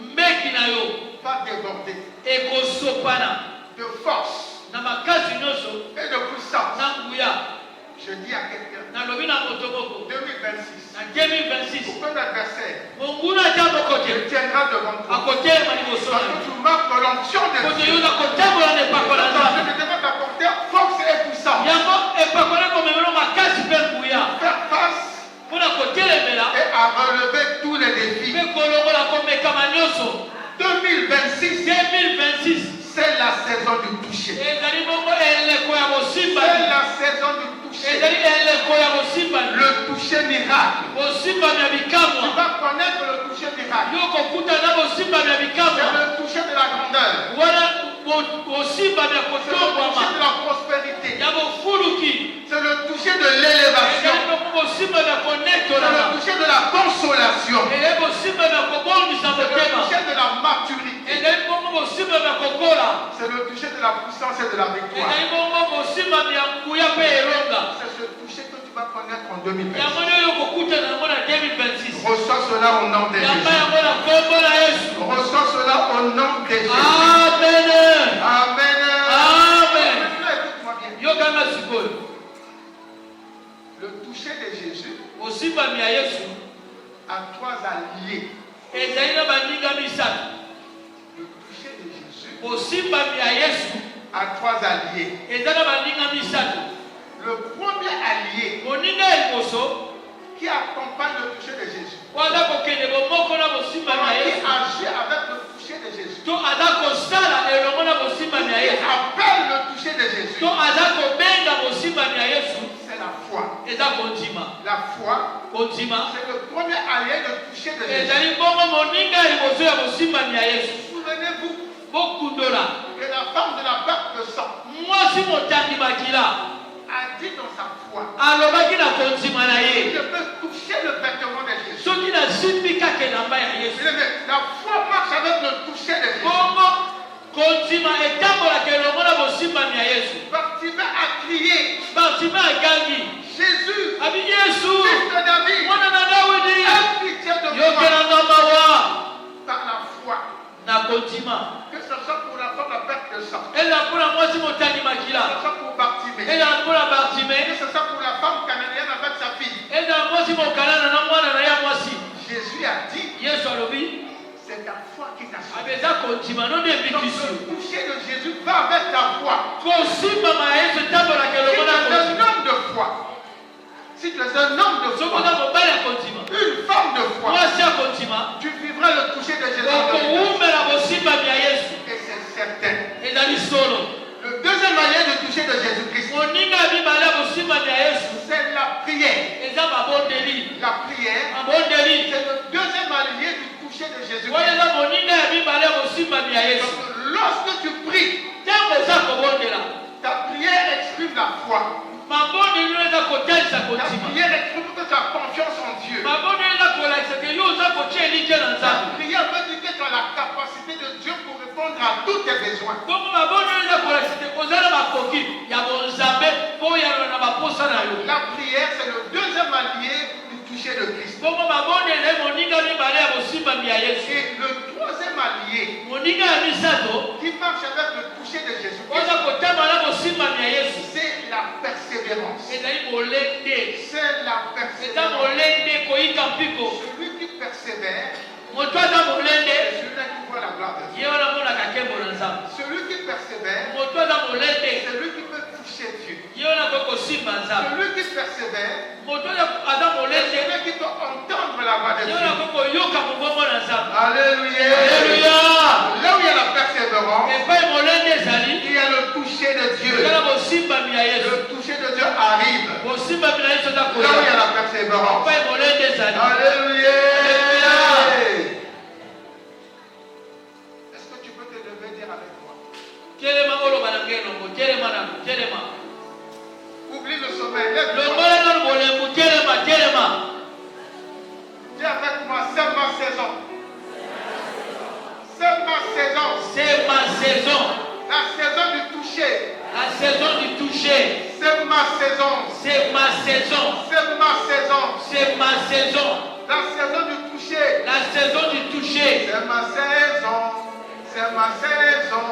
mbeki na yo va déborder ekosopana de force na makasi nyonso et de puissance. na nguya Je dis à quelqu'un, nalobi na moto moko 2026, na 2026 aucun adversaire monguna ata moko te te tiendra devant toi. akotelema liboso Parce na que yo tu marques l'onction de kote Dieu. yo na kotambola na epakola nzambe Je devais t'apporter force et puissance. yango epakola komemelo makasi mpe nguya Faire face mpona kotelemela et à relever tous les défis. mpe kolongola komekama nyonso 2026, 2026 c'est la saison du toucher. ezali bongo eleko ya C'est bosimbani la saison du toucher. ezali eleko ya bosimbani Le toucher miracle. bosimbani ya Tu bikamwa vas connaître le toucher miracle. yo kokuta na bosimbani ya C'est bikamwa le toucher de la grandeur. wana bosimbani ya C'est le toucher kotongwama de la prospérité. ya bofuluki C'est le toucher de l'élévation. ezali bongo bosimbani ya C'est le konetolama toucher de la consolation. ezali bosimbani ya kobongisa C'est le motema toucher de la maturité. ezali bongo bosimbani ya kokola C'est le toucher de la puissance et de la victoire. ezali bongo bosimbani ya nguya mpe elonga C'est ce toucher que tu vas connaître en 2026. yango nde oyo kokutana yango na 2026 Reçois cela au nom de yamba Jésus. yango na kombo na yesu Reçois cela au nom de Jésus. amen Amen. amen Maintenant, écoute-moi bien. yokanga sikoyo Le toucher de Jésus bosimbani ya yesu a trois alliés. ezali na baninga misato Le toucher de Jésus bosimbani ya yesu a trois alliés. eza na baninga misato Le premier allié moninga ya liboso qui accompagne le toucher de Jésus, po aza kokende bomoko na bosimbani ya qui yesu agit avec le toucher de Jésus, to aza kosala elongo na bosimbani ya qui yesu appelle le toucher de Jésus, to aza kobenga bosimbani ya yesu c'est la foi. eza kondima La foi, kondima c'est le premier allié de toucher de Jésus. ezali bongo moninga ya liboso ya bosimbani ya yesu Souvenez-vous bokundola que la femme de la perte de sang mwasi motangi makila a dit dans sa foi, alobaki na kondima na ye je peux toucher le vêtement de Jésus. soki nasimbi kaka elamba ya yesu La foi marche avec le toucher de Jésus. bongo kondima etambolaka Jésus, Abi Yesu. fils de David, Mwana na Dawidi. aie pitié de moi Yokelanga mawa. par la foi. Na kontima. Que ce soit pour la femme à perte de sang, Elle a pour la moitié montagnes que ce makila. soit pour Bartimée, Elle a pour la que Bartimée. ce soit pour la femme cananéenne avec sa fille. Elle a moitié mon canal na mwana na ya moisi. Jésus a dit, Yesu alobi. c'est ta foi qui t'a sauvé. Abeza kontima no ne Donc bikisu. le toucher de Jésus va avec ta foi. Kosima ma Yesu tambola Si kelo tu mona es un kontima. homme de foi, si tu es un homme de Soko foi, na mobali ya kontima. une femme de foi, Mwasi ya kontima. tu vivras le toucher de Jésus. Okoumela bosimba bya Yesu. Et c'est certain. Ezali solo. Le deuxième manière de toucher de Jésus-Christ, Moninga ya mibale ya bosimba bya Yesu. c'est la prière. Eza mabondeli. La prière, Mabondeli. c'est le deuxième allié du toucher de Jésus-Christ. Oyo eza moninga ya mibale ya bosimba bya Yesu. Donc, lorsque tu pries, Ntango oza kobondela. ta prière exprime la foi. Mabondeli oyo eza kotalisa Ta kontima. prière exprime que tu as confiance en Dieu. Mabondeli eza kolakisa ke yo oza kotia elike na Ta Nzambe. prière veut dire que tu as la capacité de Dieu pour répondre à tous tes besoins. Bongo mabondeli eza kolakisa te oza na bakoki ya bonzambe mpo oyanola na baposa na yo. La prière, c'est le deuxième allié du toucher de Christ. Bongo mabondeli ye moninga mibale ya bosimba bya Yesu. Et le troisième allié Moninga ya misato qui marche avec le toucher de Jésus, oza kotamba na bosimba bya Yesu. c'est la persévérance. Ezali molende. C'est la Eza persévérance. molende koyika mpiko. Celui qui persévère, Moto aza molende. c'est celui-là qui voit la gloire de Dieu. Ye wana monaka nkembo na Nzambe. Celui qui persévère, Moto aza molende. c'est celui qui peut toucher Dieu. Ye wana koki kosimba Nzambe. Celui qui persévère, Moto aza c'est molende. celui qui peut entendre la voix de Ye wana Dieu. koki koyoka mongongo na Nzambe. Alléluia. Alléluia. Là où il y a la persévérance, Epai molende ezali. il y a le toucher de Dieu. Ezala bosimba bya Yesu. Le toucher de Dieu arrive. Bosimba bya Yesu eza Là où il y a koya. la persévérance. Epai molende ezali. Alléluia. Alléluia. Est-ce que tu peux te lever dire avec moi? Telema oloba na ngenongo. Telema na telema. Oublie le sommeil. Lève-toi. Longola na bolembu. Telema telema. Dis avec moi, c'est ma saison. C'est ma saison. C'est ma saison. La saison du toucher. La saison du toucher. C'est ma saison. C'est ma saison. C'est ma saison. C'est ma saison. La saison du toucher. La saison du toucher. C'est ma saison. C'est ma saison.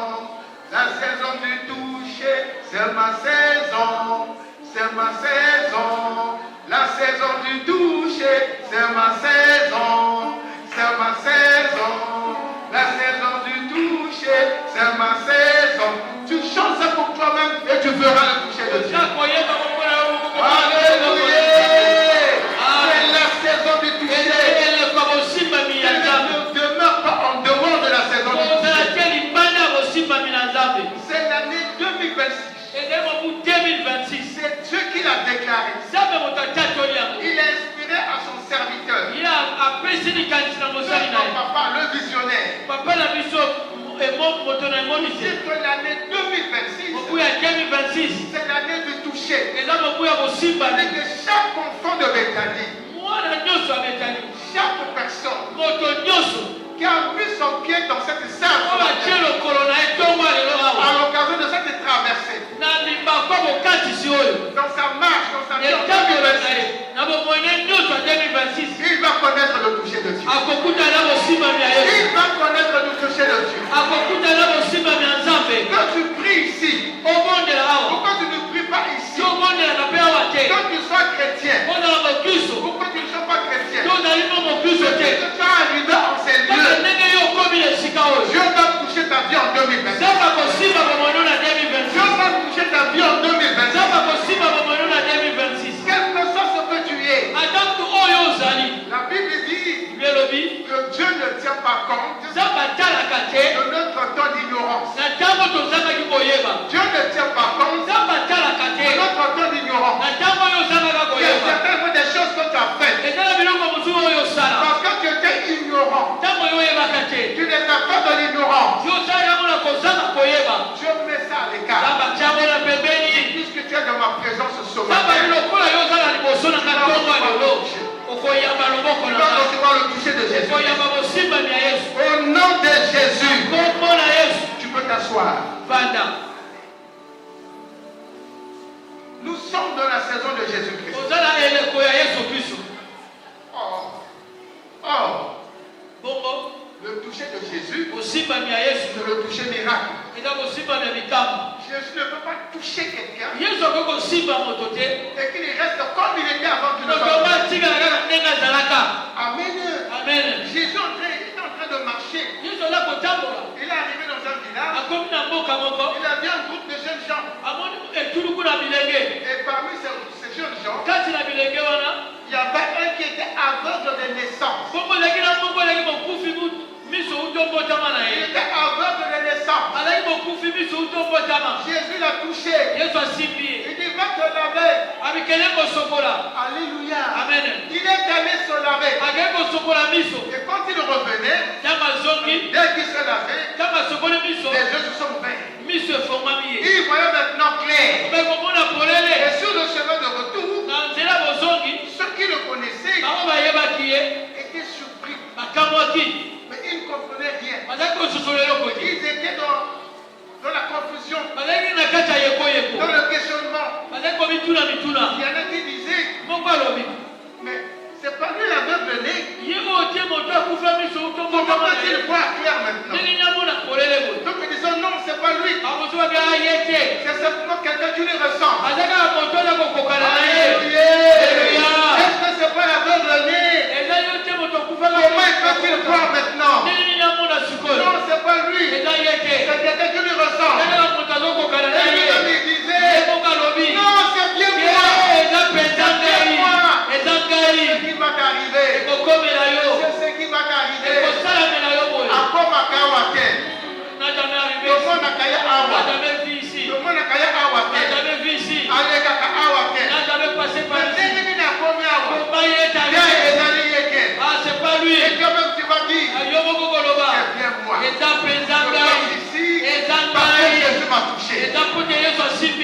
La saison du toucher. C'est ma saison. C'est ma saison. La saison du toucher. C'est ma saison. C'est ma saison. La saison du toucher. C'est ma saison. Tu chantes ça pour toi-même et tu verras le toucher de Dieu. Alléluia. C'est la saison du toucher. Tu ne demeures pas en dehors de la saison du toucher. C'est l'année 2026. C'est Dieu qui l'a déclaré. Il a inspiré à son serviteur. Notre papa, le visionnaire. C'est que l'année 2026, c'est l'année du toucher. Et que chaque enfant de Bethanie, chaque personne qui a mis son pied dans cette salle, à l'occasion de cette traversée, dans sa marche, dans sa vie en 2026, il va connaître le toucher de Dieu. Il va connaître le toucher de Dieu. Quand tu pries ici, pourquoi tu ne pries pas ici? Quand tu sois chrétien, pourquoi tu ne sois pas chrétien? Quand tu vas arriver en ces lieux, Dieu va toucher ta vie en 2026. Dieu va toucher ta vie en 2026. Quel que soit ce que tu es, la Bible dit que Dieu ne tient pas compte de notre temps d'ignorance. Dieu ne tient pas compte de notre temps d'ignorance. Il y a certaines des choses que tu as faites parce que tu étais ignorant. Tu n'es pas de l'ignorance. Dieu met ça à l'écart. Puisque tu es dans ma présence ce matin, tu vas recevoir le toucher de Jésus. Au nom de Jésus, tu peux t'asseoir. Nous sommes dans la saison de Jésus-Christ. Le toucher de Jésus, c'est le toucher miracle. Jésus ne peut pas toucher quelqu'un et qu'il reste comme il était avant qu'il ne soit. Amen. Jésus est en train de marcher. Il est arrivé dans un village. Il a vu un groupe de jeunes gens. Et parmi ces jeunes gens, il y avait un qui était aveugle de naissance. Il était aveugle de naissance. Jésus l'a touché. Il dit, va te laver. Alléluia. Amen. Il est allé se laver. Et quand il revenait, dès qu'il se lavait, les yeux se sont ouverts. Il voyait maintenant clair. Et sur le chemin de retour, ceux qui le connaissaient étaient surpris. Mais ils ne comprenaient rien. Ils étaient dans la confusion, dans le questionnement. Il y en a qui disaient, mais c'est pas lui l'aveugle né. Comment peut-il voir clair maintenant? Donc ils disent non, c'est pas lui. C'est simplement quelqu'un qui le ressent. Alléluia. Est-ce que c'est pas l'aveugle né? Comment peut-il voir maintenant? Non, c'est pas lui. C'est quelqu'un qui le ressent. Et lui-même il disait, non, c'est bien moi. C'est ce qui va t'arriver. C'est ce qui va t'arriver. Encore ma kawake. Comment na kaya awa? Comment na kaya awa? Allez kaka awa ke. Maintenant il a combien awa? C'est pas lui. Et toi-même tu vas dire, c'est bien moi. Je suis ici parce que Jésus m'a touché.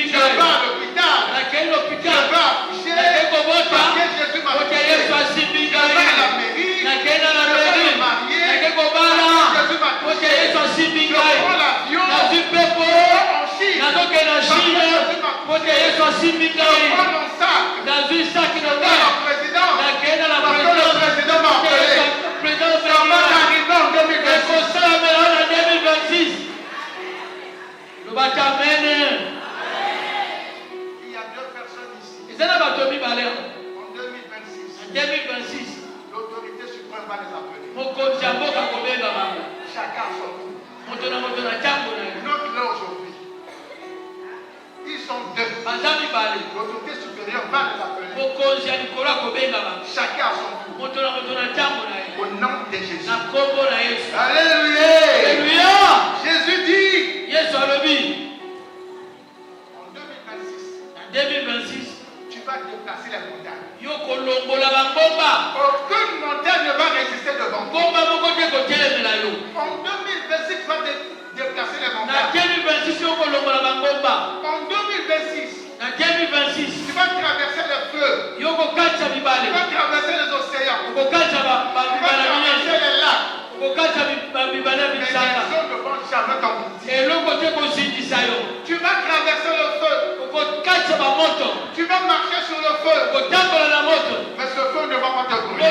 Je vais à l'hôpital. Je vais accoucher parce que Jésus m'a touché. Je vais à la mairie. Je vais me marier parce que Jésus m'a touché. Je prends l'avion. Je vais en Chine parce que Jésus m'a touché. Je prends mon sac. Je vais à la présidence parce que le président m'a appelé. Ça va arriver en 2026. Il y a deux personnes ici. En 2026, l'autorité suprême va les appeler. Chacun son tour. Notre là aujourd'hui. Ils sont deux. L'autorité supérieure va les appeler. Chacun son tour. Au nom de Jésus. Alléluia. Jésus dit. En 2026, tu vas déplacer les montagnes. Aucune montagne ne va résister devant toi. En 2026, tu vas déplacer les montagnes. En 2026, tu vas traverser le feu. Tu vas traverser les océans. Tu vas traverser les lacs. Mais les hommes ne vont jamais t'emboutir. Tu vas traverser le feu. Tu vas marcher sur le feu. Mais ce feu ne va pas te brûler.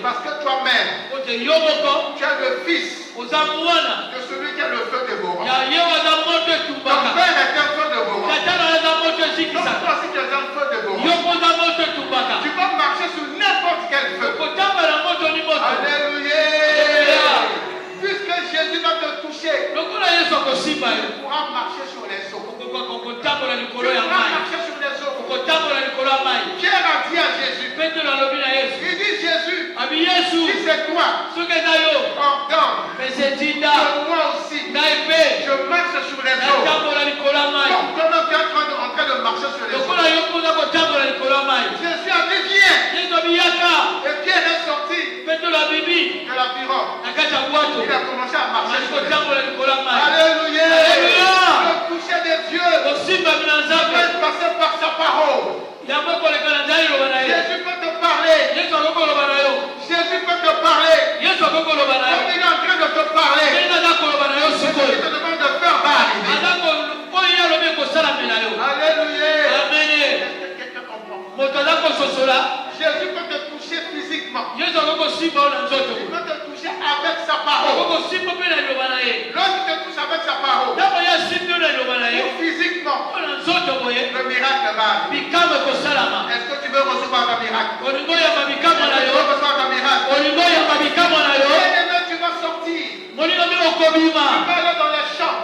Parce que toi-même, tu es le fils de celui qui a le feu dévorant. Ton père est un feu dévorant. Donc toi aussi tu es un feu dévorant. Tu vas marcher sur n'importe quel feu. Alléluia. Puisque Jésus va te toucher, tu pourras marcher sur les eaux. Tu pourras marcher sur les eaux. Pierre a dit à Jésus, il dit Jésus, si c'est toi, ordonne que moi aussi, je marche sur les eaux. Donc toi-même tu es en train de marcher sur les eaux. Jésus a dit viens. Et Pierre est sorti de la pirogue. Il a commencé à marcher sur les eaux. Alléluia. Le toucher des dieux peut passer par sa parole. Jésus peut te parler. Jésus peut te parler. Comme il est en train de te parler. Ce qu'il te demande de faire va arriver. Alléluia. Jésus peut te toucher physiquement. Il peut te toucher avec sa parole. Lorsqu'il te touche avec sa parole, ou physiquement, le miracle va arriver. Est-ce que tu veux recevoir ton miracle? Tu veux recevoir ton miracle? Bien-aimé, tu vas sortir. Tu vas aller dans les champs.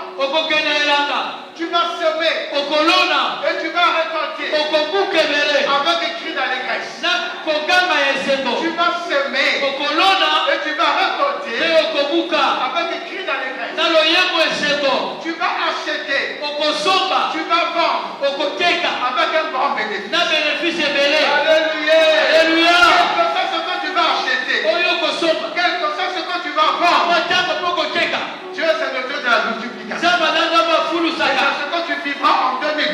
Tu vas semer. Et tu vas récolter. Avec des cris d'allégresse. Tu vas semer. Et tu vas récolter. Avec des cris d'allégresse. Tu vas acheter. Tu vas vendre. Avec un grand bénéfice. Alléluia. Quelque chose ce que tu vas acheter. Quelque chose ce que tu vas vendre. Dieu c'est le Dieu de la multiplication. Et c'est ce que tu vivras en 2026.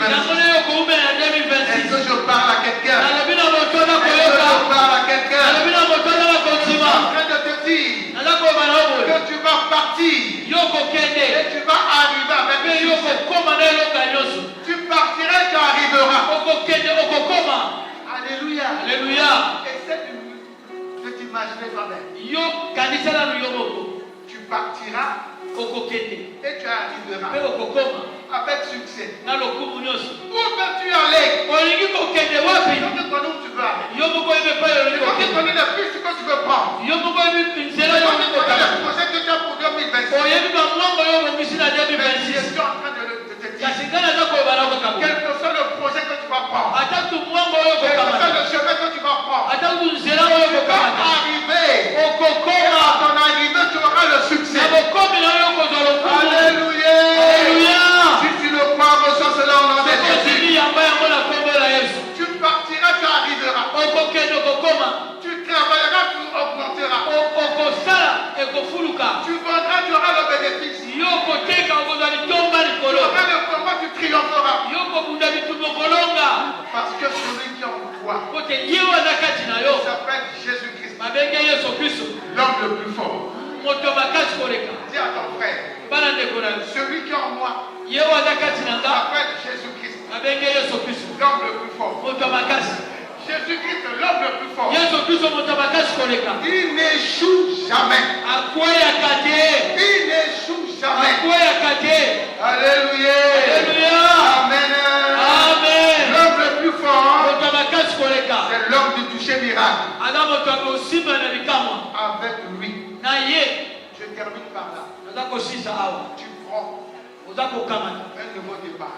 Est-ce que je parle à quelqu'un? Est-ce que je parle à quelqu'un? Je suis en train de te dire que tu vas partir et tu vas arriver avec succès. Tu partiras et tu arriveras. Alléluia. Essaie de t'imaginer toi-même. Tu partiras et tu arriveras avec succès. Où veux-tu aller? Je te connais où tu veux aller. Je te connais les pistes que tu veux prendre. Je te connais les projets que tu as pour 2026. Je suis en train de te dire. Quel que soit le projet que tu vas prendre. Quel que soit le chemin que tu vas prendre. Tu vas arriver. Et à ton arrivée, tu auras le succès. Alléluia. Si tu le crois, reçois cela au nom de Jésus. Tu partiras, tu arriveras. Tu travailleras, tu augmenteras. Tu vendras, tu auras le bénéfice. Tu auras le combat, tu triompheras. Parce que celui qui est en toi s'appelle Jésus-Christ, l'homme le plus fort. Dis à ton frère, celui qui est en moi s'appelle Jésus-Christ, l'homme le plus fort. Jésus-Christ, l'homme le plus fort. Il n'échoue jamais. Il n'échoue jamais. Alléluia. Amen. L'homme le plus fort, c'est l'homme du toucher miracle. Avec lui. Je termine par là. Tu prends un nouveau départ.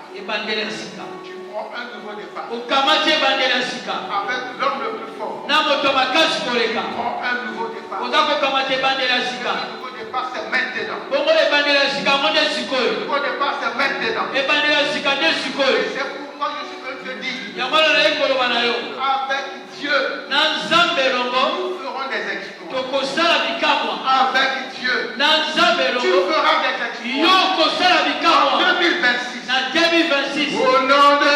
Tu prends un nouveau départ. Avec l'homme le plus fort. Tu prends un nouveau départ. Le nouveau départ, c'est maintenant. Le nouveau départ, c'est maintenant. Et c'est pourquoi je suis venu te dire. Avec Dieu, nous ferons des exploits. Avec Dieu, tu feras des exploits. En 2026. Au nom de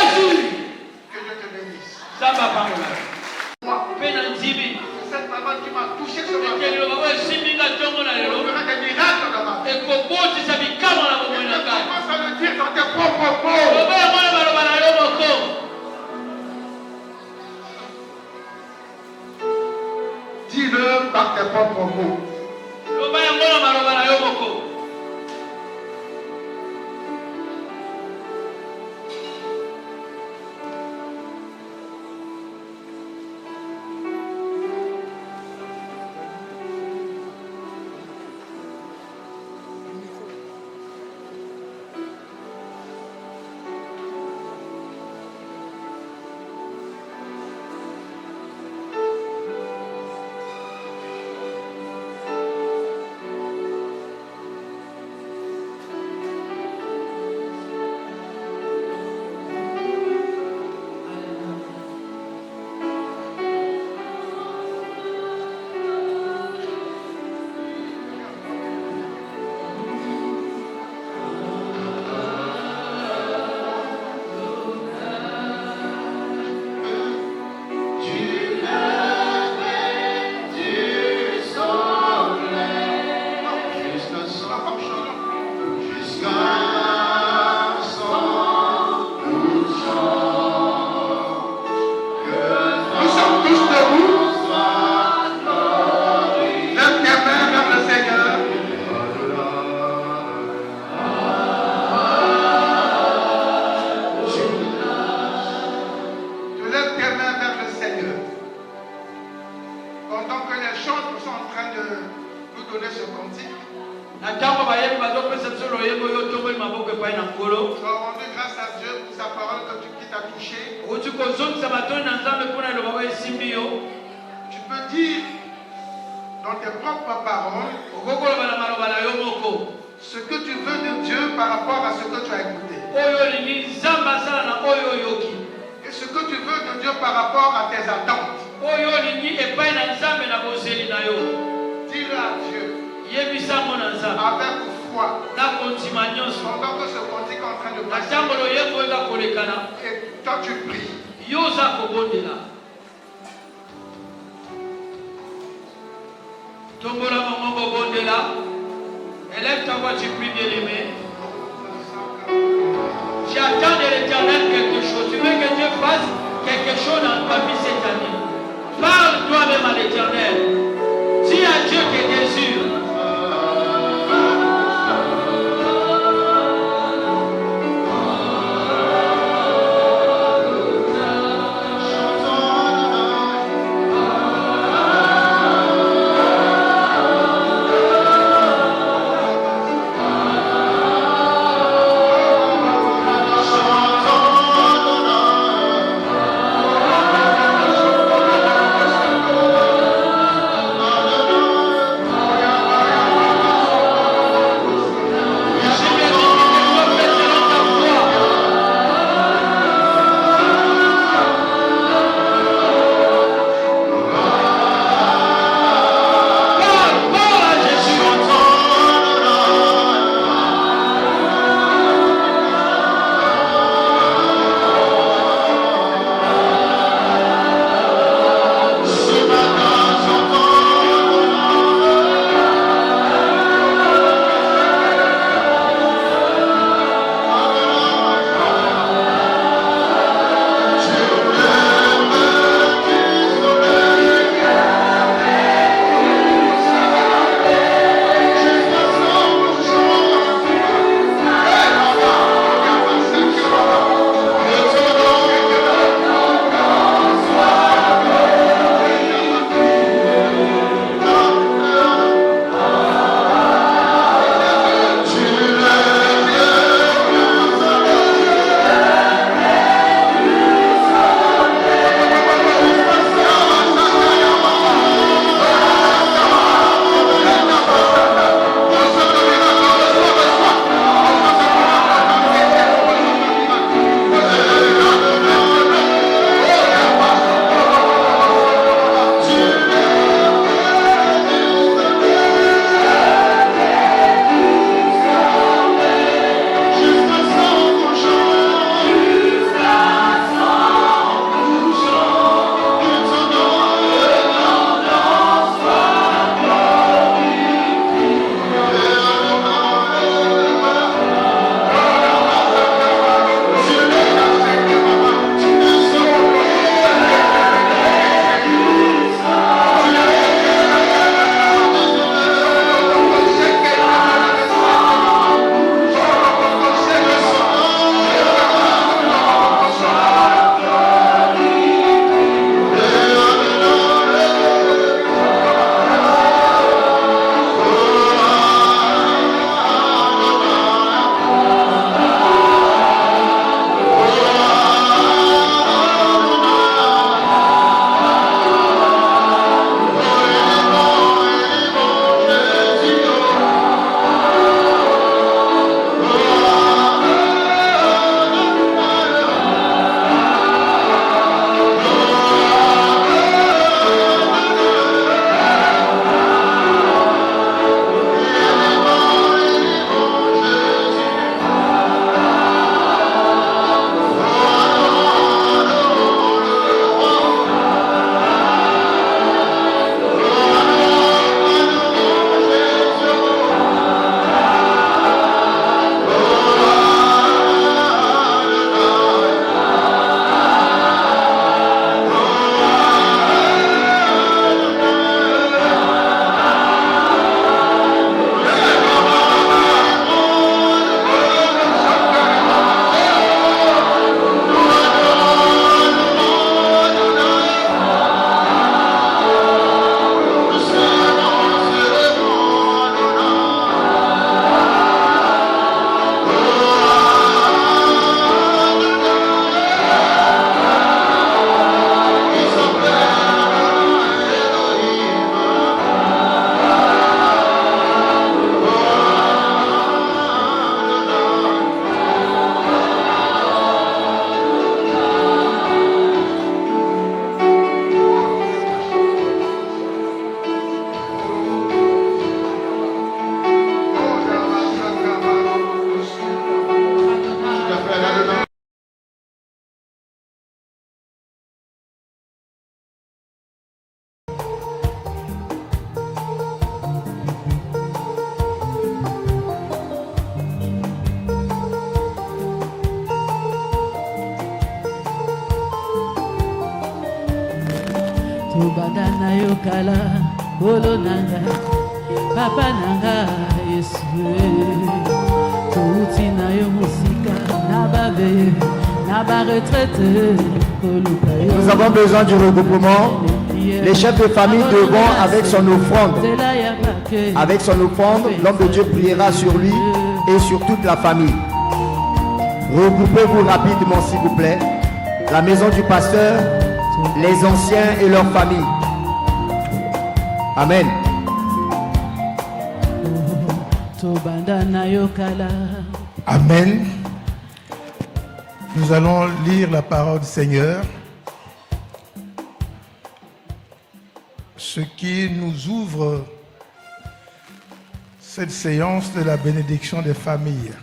Jésus. Que Dieu te bénisse. Cette maman qui m'a touché sur ma vie. On fera des miracles dans ma vie. Commence à le dire dans tes propres mots. Dis-le par tes propres mots. gens sont en train de nous donner ce cantique. Nous rendons grâce à Dieu pour sa parole qui t'a touché. Tu peux dire dans tes propres paroles ce que tu veux de Dieu par rapport à ce que tu as écouté. Et ce que tu veux de Dieu par rapport à tes attentes. Dis-le à Dieu. Avec foi. Pendant que ce cantique est en train de passer. Et toi tu pries. Élève ta voix, tu pries, bien-aimé. J'attends de l'Éternel quelque chose. Tu veux que Dieu fasse quelque chose dans ta vie cette année. Parle toi-même à l'Éternel. Dis à Dieu tes désirs. na yo kala bolo nanga papa nanga Yesu touti na yo musika na babe na ba retraite koluka yo. Nous avons besoin du regroupement. Les chefs de famille devant avec son offrande, l'homme de Dieu priera sur lui et sur toute la famille. Regroupez-vous rapidement s'il vous plaît. La maison du pasteur, les anciens et leurs familles. Amen. Amen. Nous allons lire la parole du Seigneur. Ce qui nous ouvre cette séance de la bénédiction des familles.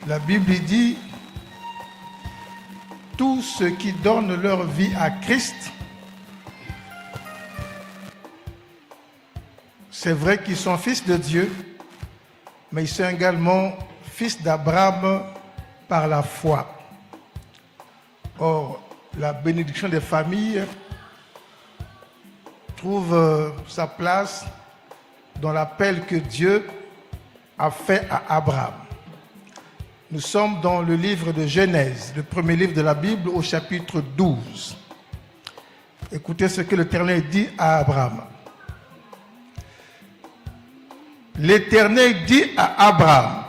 La Bible dit, tous ceux qui donnent leur vie à Christ, c'est vrai qu'ils sont fils de Dieu, mais ils sont également fils d'Abraham par la foi. Or, la bénédiction des familles trouve sa place dans l'appel que Dieu a fait à Abraham. Nous sommes dans le livre de Genèse, le premier livre de la Bible, au chapitre 12. Écoutez ce que l'Éternel dit à Abraham. L'Éternel dit à Abraham,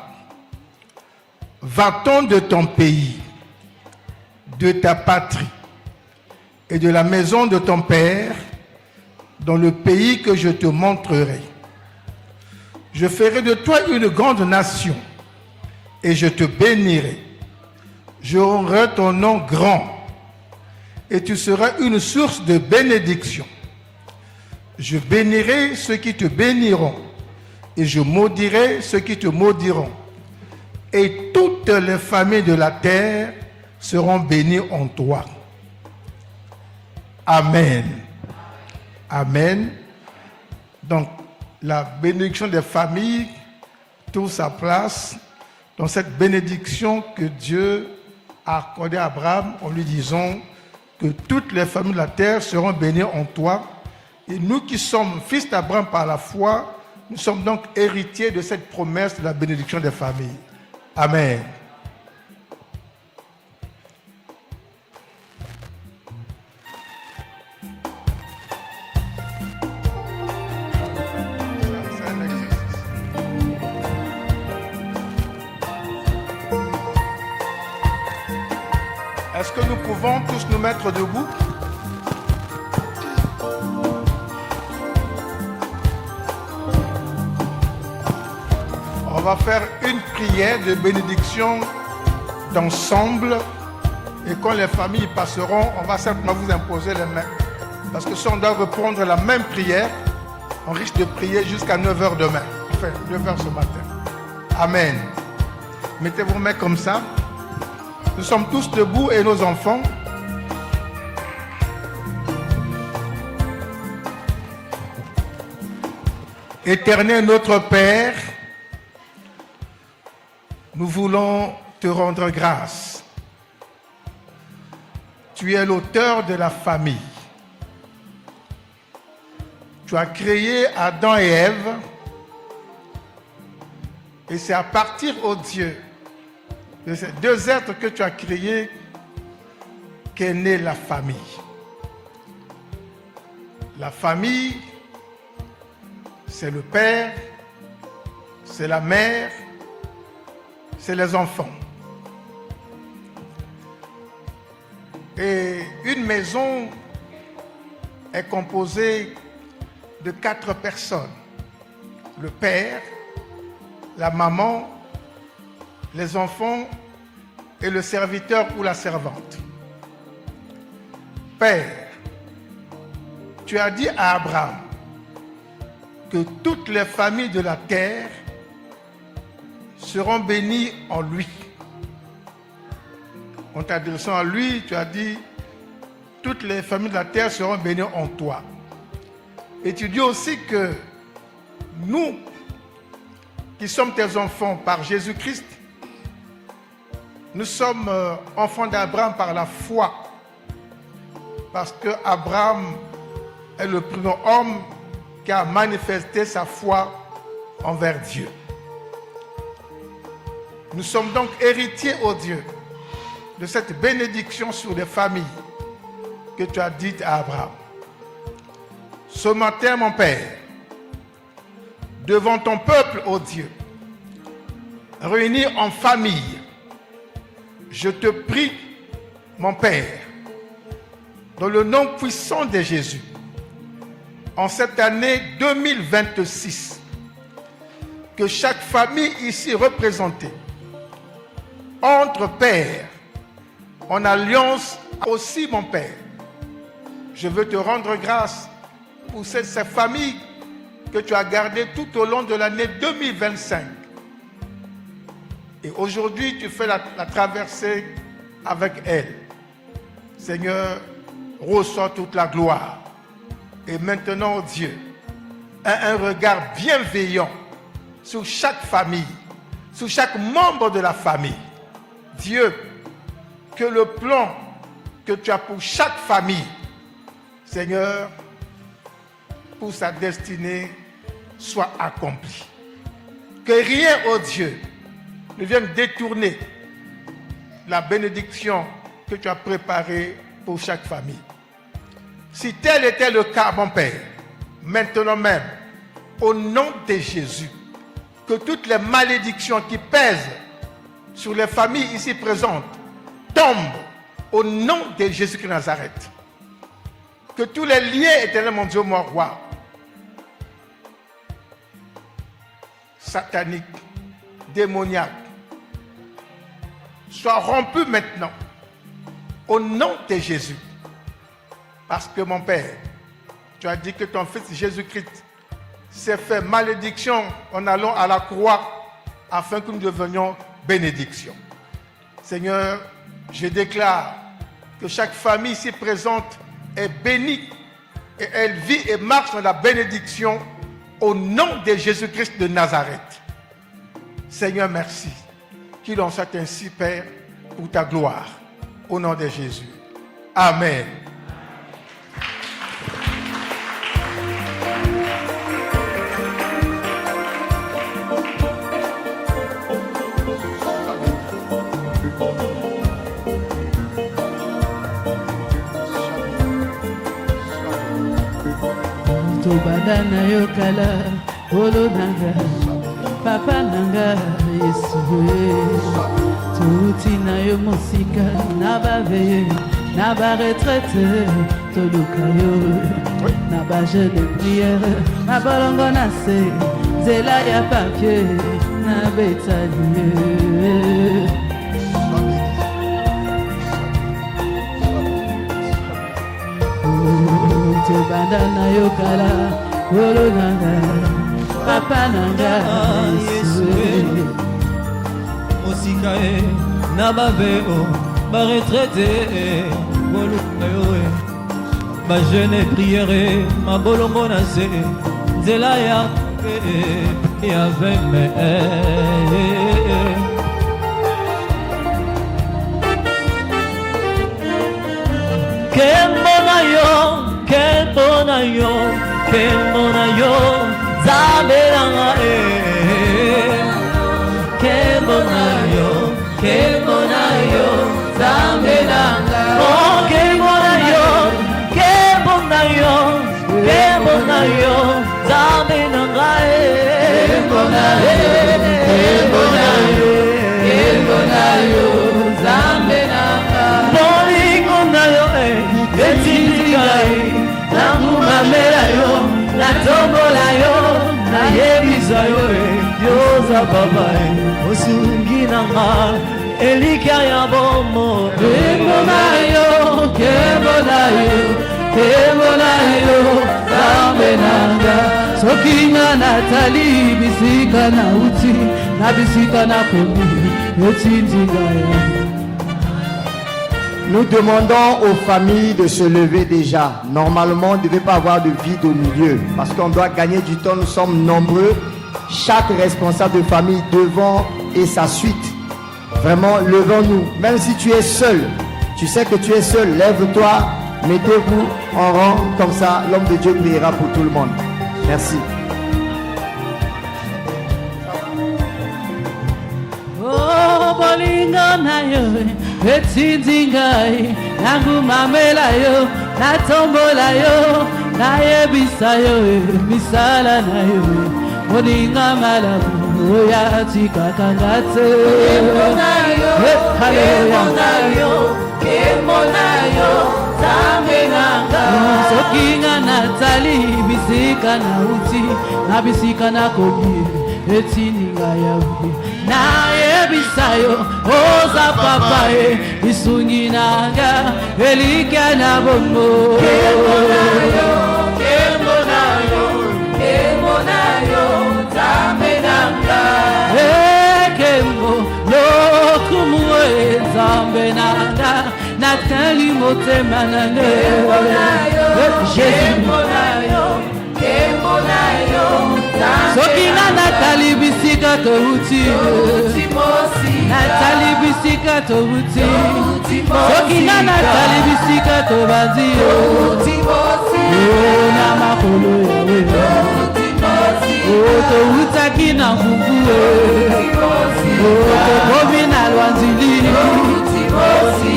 va-t'en de ton pays, de ta patrie et de la maison de ton père dans le pays que je te montrerai. Je ferai de toi une grande nation et je te bénirai. Je rendrai ton nom grand et tu seras une source de bénédiction. Je bénirai ceux qui te béniront et je maudirai ceux qui te maudiront. Et toutes les familles de la terre seront bénies en toi. Amen. Amen. Donc, la bénédiction des familles trouve sa place dans cette bénédiction que Dieu a accordée à Abraham en lui disant que toutes les familles de la terre seront bénies en toi. Et nous qui sommes fils d'Abraham par la foi, nous sommes donc héritiers de cette promesse de la bénédiction des familles. Amen. Est-ce que nous pouvons tous nous mettre debout? On va faire une prière de bénédiction d'ensemble. Et quand les familles passeront, on va simplement vous imposer les mains. Parce que si on doit reprendre la même prière, on risque de prier jusqu'à 9h demain. Enfin, 9h ce matin. Amen. Mettez vos mains comme ça. Nous sommes tous debout et nos enfants. Éternel notre Père, nous voulons te rendre grâce. Tu es l'auteur de la famille. Tu as créé Adam et Ève. Et c'est à partir, ô Dieu, de ces deux êtres que tu as créés qu'est née la famille. La famille, c'est le père, c'est la mère, c'est les enfants. Et une maison est composée de 4 personnes. Le père, la maman, les enfants et le serviteur ou la servante. Père, tu as dit à Abraham que toutes les familles de la terre seront bénies en lui. En t'adressant à lui, tu as dit toutes les familles de la terre seront bénies en toi. Et tu dis aussi que nous, qui sommes tes enfants par Jésus-Christ, nous sommes enfants d'Abraham par la foi. parce que Abraham est le premier homme qui a manifesté sa foi envers Dieu. Nous sommes donc héritiers, ô Dieu, de cette bénédiction sur les familles que tu as dite à Abraham. Ce matin, mon Père, devant ton peuple, ô Dieu, réunis en famille, je te prie, mon Père, dans le nom puissant de Jésus, en cette année 2026, que chaque famille ici représentée entre pères en alliance aussi, mon Père. Je veux te rendre grâce pour cette famille que tu as gardée tout au long de l'année 2025. Et aujourd'hui, tu fais la traversée avec elle. Seigneur, reçois toute la gloire. Et maintenant, oh Dieu, un regard bienveillant sur chaque famille, sur chaque membre de la famille. Dieu, que le plan que tu as pour chaque famille, Seigneur, pour sa destinée, soit accompli. Que rien, oh Dieu, ne vienne détourner la bénédiction que tu as préparée pour chaque famille. Si tel était le cas, mon Père, maintenant même, au nom de Jésus, que toutes les malédictions qui pèsent sur les familles ici présentes tombent au nom de Jésus-Christ de Nazareth. Que tous les liens éternels, mon Dieu, mon roi, sataniques, démoniaques, soient rompus maintenant au nom de Jésus. Parce que mon Père, tu as dit que ton Fils Jésus-Christ s'est fait malédiction en allant à la croix afin que nous devenions bénédiction. Seigneur, je déclare que chaque famille ici présente est bénie et elle vit et marche dans la bénédiction au nom de Jésus-Christ de Nazareth. Seigneur, merci. Qu'il en soit ainsi, Père, pour ta gloire. Au nom de Jésus. Amen. Tobanda na yo kala olo nanga papa nanga Yesu tuti na yo musika na bave na ba retraite toluka yo na ba jeune de prière na balongo na se zela ya papier na betali Tobanda na yo kala olo nanga papa nanga Yesu osika na babeo ba retraité boluka yo ba jeune prière ma bolongo na se zela ya veme Kemona yo, Zabelanga Kemona yo, Zabelanga Oh, Kemona yo, Zabelanga Kemona yo, Zabelanga Bolikona yo, Etilikai Namumamela yo, natombola yo, nayebisa yo, yoza baba osungi nanga, elika ya bomo. Kemona yo, Zambe nanga. Sokina Nathalie, bisika na uti, na bisika na komi, etindingaya. Nous demandons aux familles de se lever déjà. Normalement, on ne devait pas avoir de vide au milieu parce qu'on doit gagner du temps. Nous sommes nombreux. Chaque responsable de famille devant et sa suite. Vraiment, levons-nous. Même si tu es seul, tu sais que tu es seul, lève-toi Mettez-vous en rang, comme ça l'homme de Dieu priera pour tout le monde. Merci. Oh, bolingo na yo, etindingai, nangu mamela yo, natombola yo, nayebisa yo, misala na yo, bolinga malamu, oya tikakangate. Hallelujah. Sokinga Natali, bisika na uti, na bisika na kogi, etininga ya uti. Na ebisayo, oza papaye, isungi nanga, elika na bongo. Kemonayo, tamenanga. Kemo, lokumwe, zambenanga. Nathalie Motemanane Jésus Sokina Nathalie Bisika Touti Nathalie Bisika Touti Sokina Nathalie Bisika Tobadi Oh Namakolo Oh Toutaki na Fufu Oh Tobina Lwanzili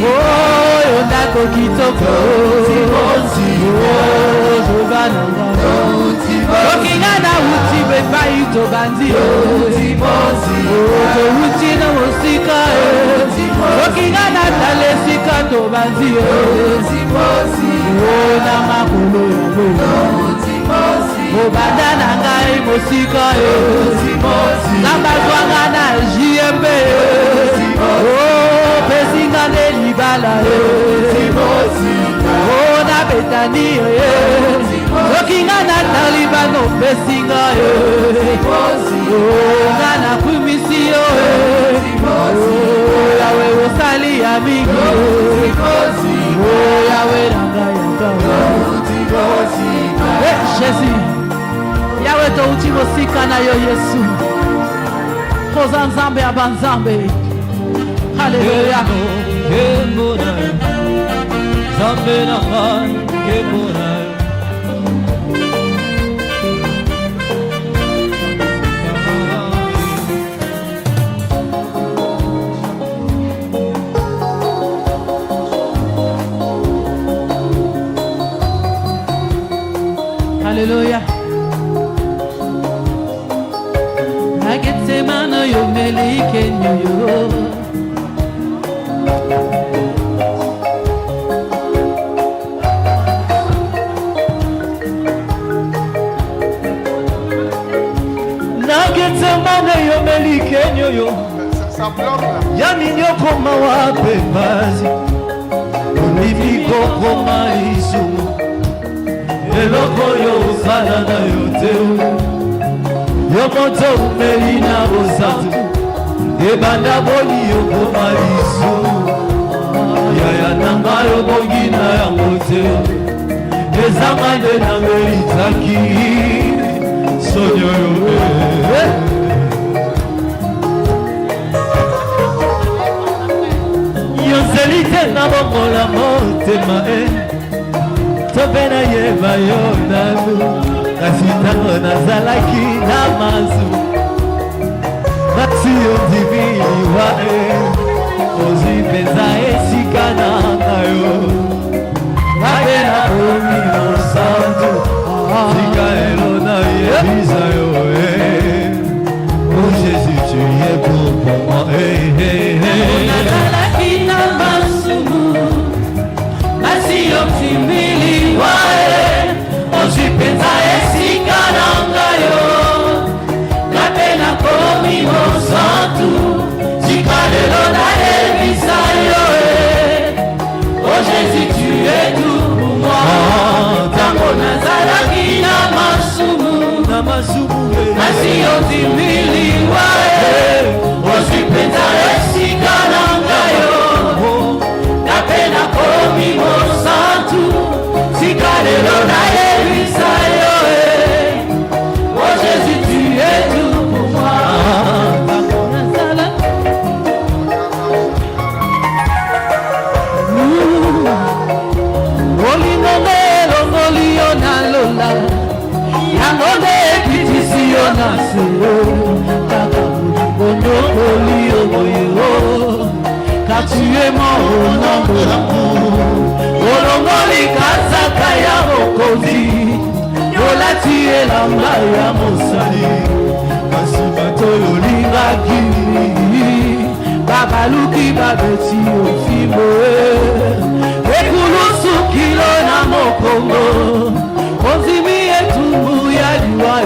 Oh, yondako kitoko Oh, jobananga Tokinga na uti bepai to bandi Oh, uti na mosika Tokinga na talesika to bandi Oh, na makolo Oh, badana ngai mosika Nabazwanga na JMB Oh, pesinga ne libala Oh, na betani Sokinga na talibano pesinga Oh, na kumisi Oh, yawe osali ya mingi Oh, yawe nanga yanga Jésus Yawe to uchimo sika na yo Yesu Koza nzambe abanzambe Hallelujah. Kemona, Zambe na man, Kemona. Hallelujah. I get the man you melike yo. Ça bloque là. Yaminyo koma wape bazi Onifiko koma isu Eloko yo usala na yoteu Yomoto umelina osatu Ebanda boli yo koma isu Yaya nanga yo bongina ya moteu Ezamande na meritaki Sonyo yo Yoselite na bongola motema Topena yeba yonamu Kasitango nazalaki na mazu Maxi yondimili wae Ozi peza esika na ngayo Wapena omi no santu Sika elona yebisa yo Oh Jésus tu es bon pour moi Timili wae Ojipenza esika nangayo Napena komi mosantu Jikalelo na ebisa yo Oh Jésus tu es tout pour moi Tango nazalaki na na se kaka bonyokoli oboyo car tu es mort au nom de l'amour olongoli kazaka ya mokonzi olati elamba ya mosali kasi bato olingaki babaluki babeti ofimo ekulosukilo na mokongo konzimi etumbu ya liwa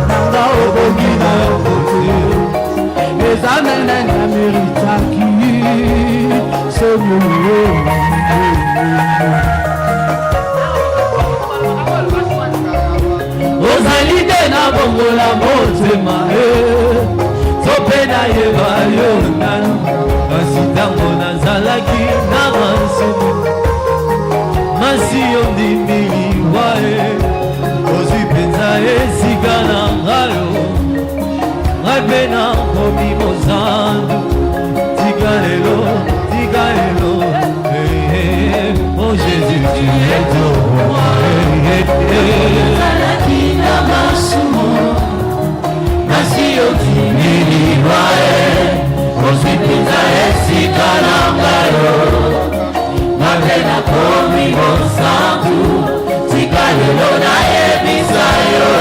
nanga obongi na yokote ezanene nyameritaki somoyo ozali te na bongola motema tope na yeba yo nano kasi ntango nazalaki na masumu masi yo ndimiliwa ozwi mpenza esika na ngayo ngai mpe nakomi mozandu tika lelo oh Jésus tu es tout pour moi nazalaki na masumu masi yo ndimiliwa ozwi mpenza esika na ngayo ngai mpe nakomi mozandu tika lelo nayebisa yo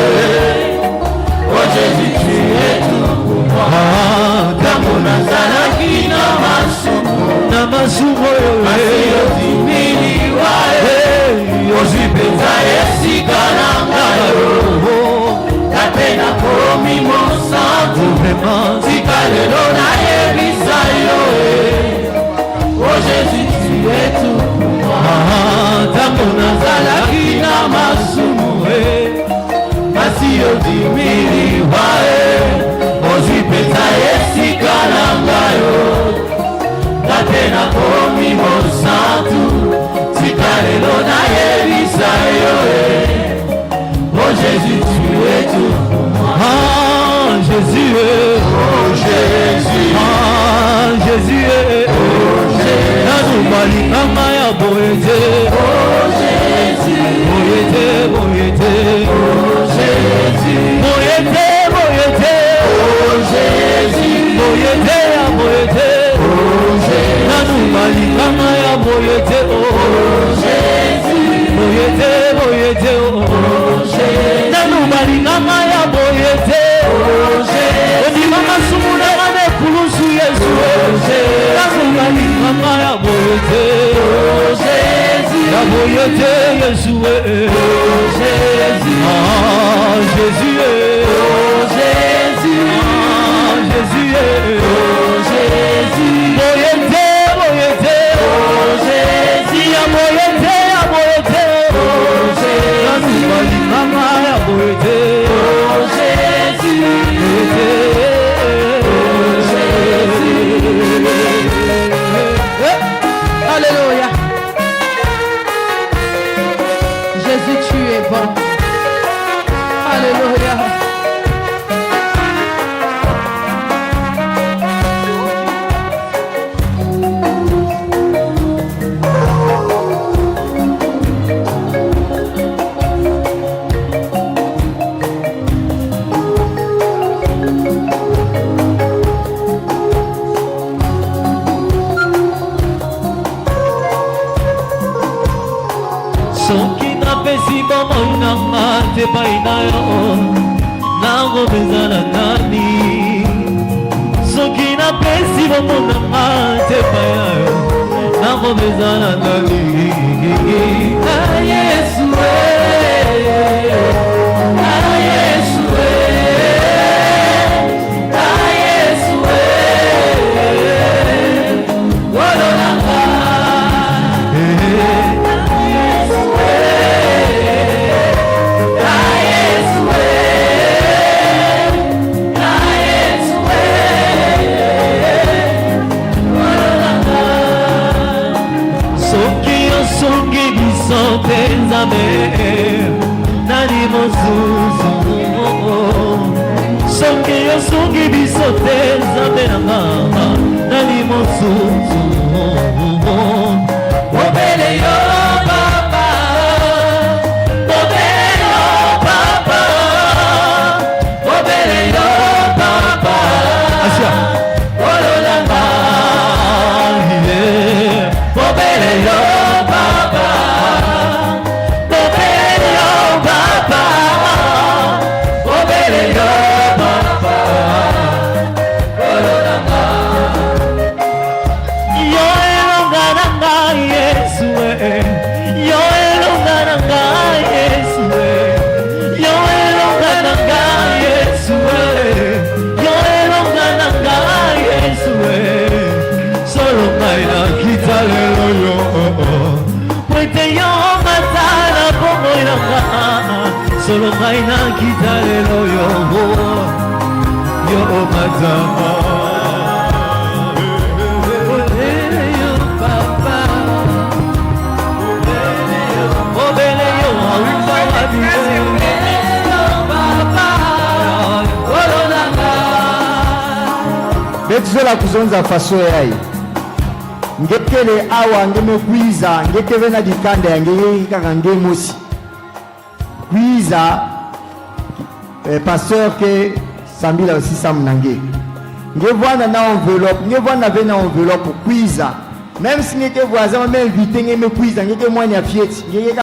oh Jésus tu es tout pour moi ntango nazalaki na masumu masi yo ndimiliwa ozwi mpenza esika na ngayo ngai mpe nakomi mozandu tika lelo nayebisa yo oh Jésus tu es tout pour moi ntango nazalaki na masumu masi yo ndimiliwa ozwi mpenza esika na ngayo ngai mpe nakomi mozandu tika lelo nayebisa yo oh Jésus tu es tout pour moi Jésus oh Jésus Jésus nanubalikanga ya boyete oh Jésus boyete oh Jésus boyete oh Jésus boyete ya boyete oh Jésus nanubalikanga ya boyete oh Jésus boyete oh Jésus nanubalikanga ya boyete oh Jésus odimama sumulanga ne kulusu Yesu oh Jésus nanubalikanga ya boyete oh Jésus ya boyete Yesu oh Jésus ah Jésus oh Jésus ah Jésus oh Jésus boyete oh Jésus ya boyete oh Jésus nanubalikanga ya boyete oh Jésus Alléluia. Jésus, tu es bon. Alléluia. soki napesi bomoi nanga te pai na yo nakopesana nani soki napesi bomoi nanga te pai na yo nakopesana nani na Yesu na Yesu na Yesu wolo nanga nani mosusu soki osungi biso te nzambe na nga nani mosusu obele yo papa obele yo papa solo ngai nakita lelo yo madama yo papa obele yo auta wabile papa olonanga betuzela kuzonza faso yayi ngekele awa ngemekwiza ngekeve na dikanda yange kaka ngemosi kwiza pasteur ke sambila aussi samnange ngevwana na enveloppe ngevwana ve na enveloppe kwiza même si ngeke voisin m'inviter ngeme kwiza ngeke mwanya fieti ngeke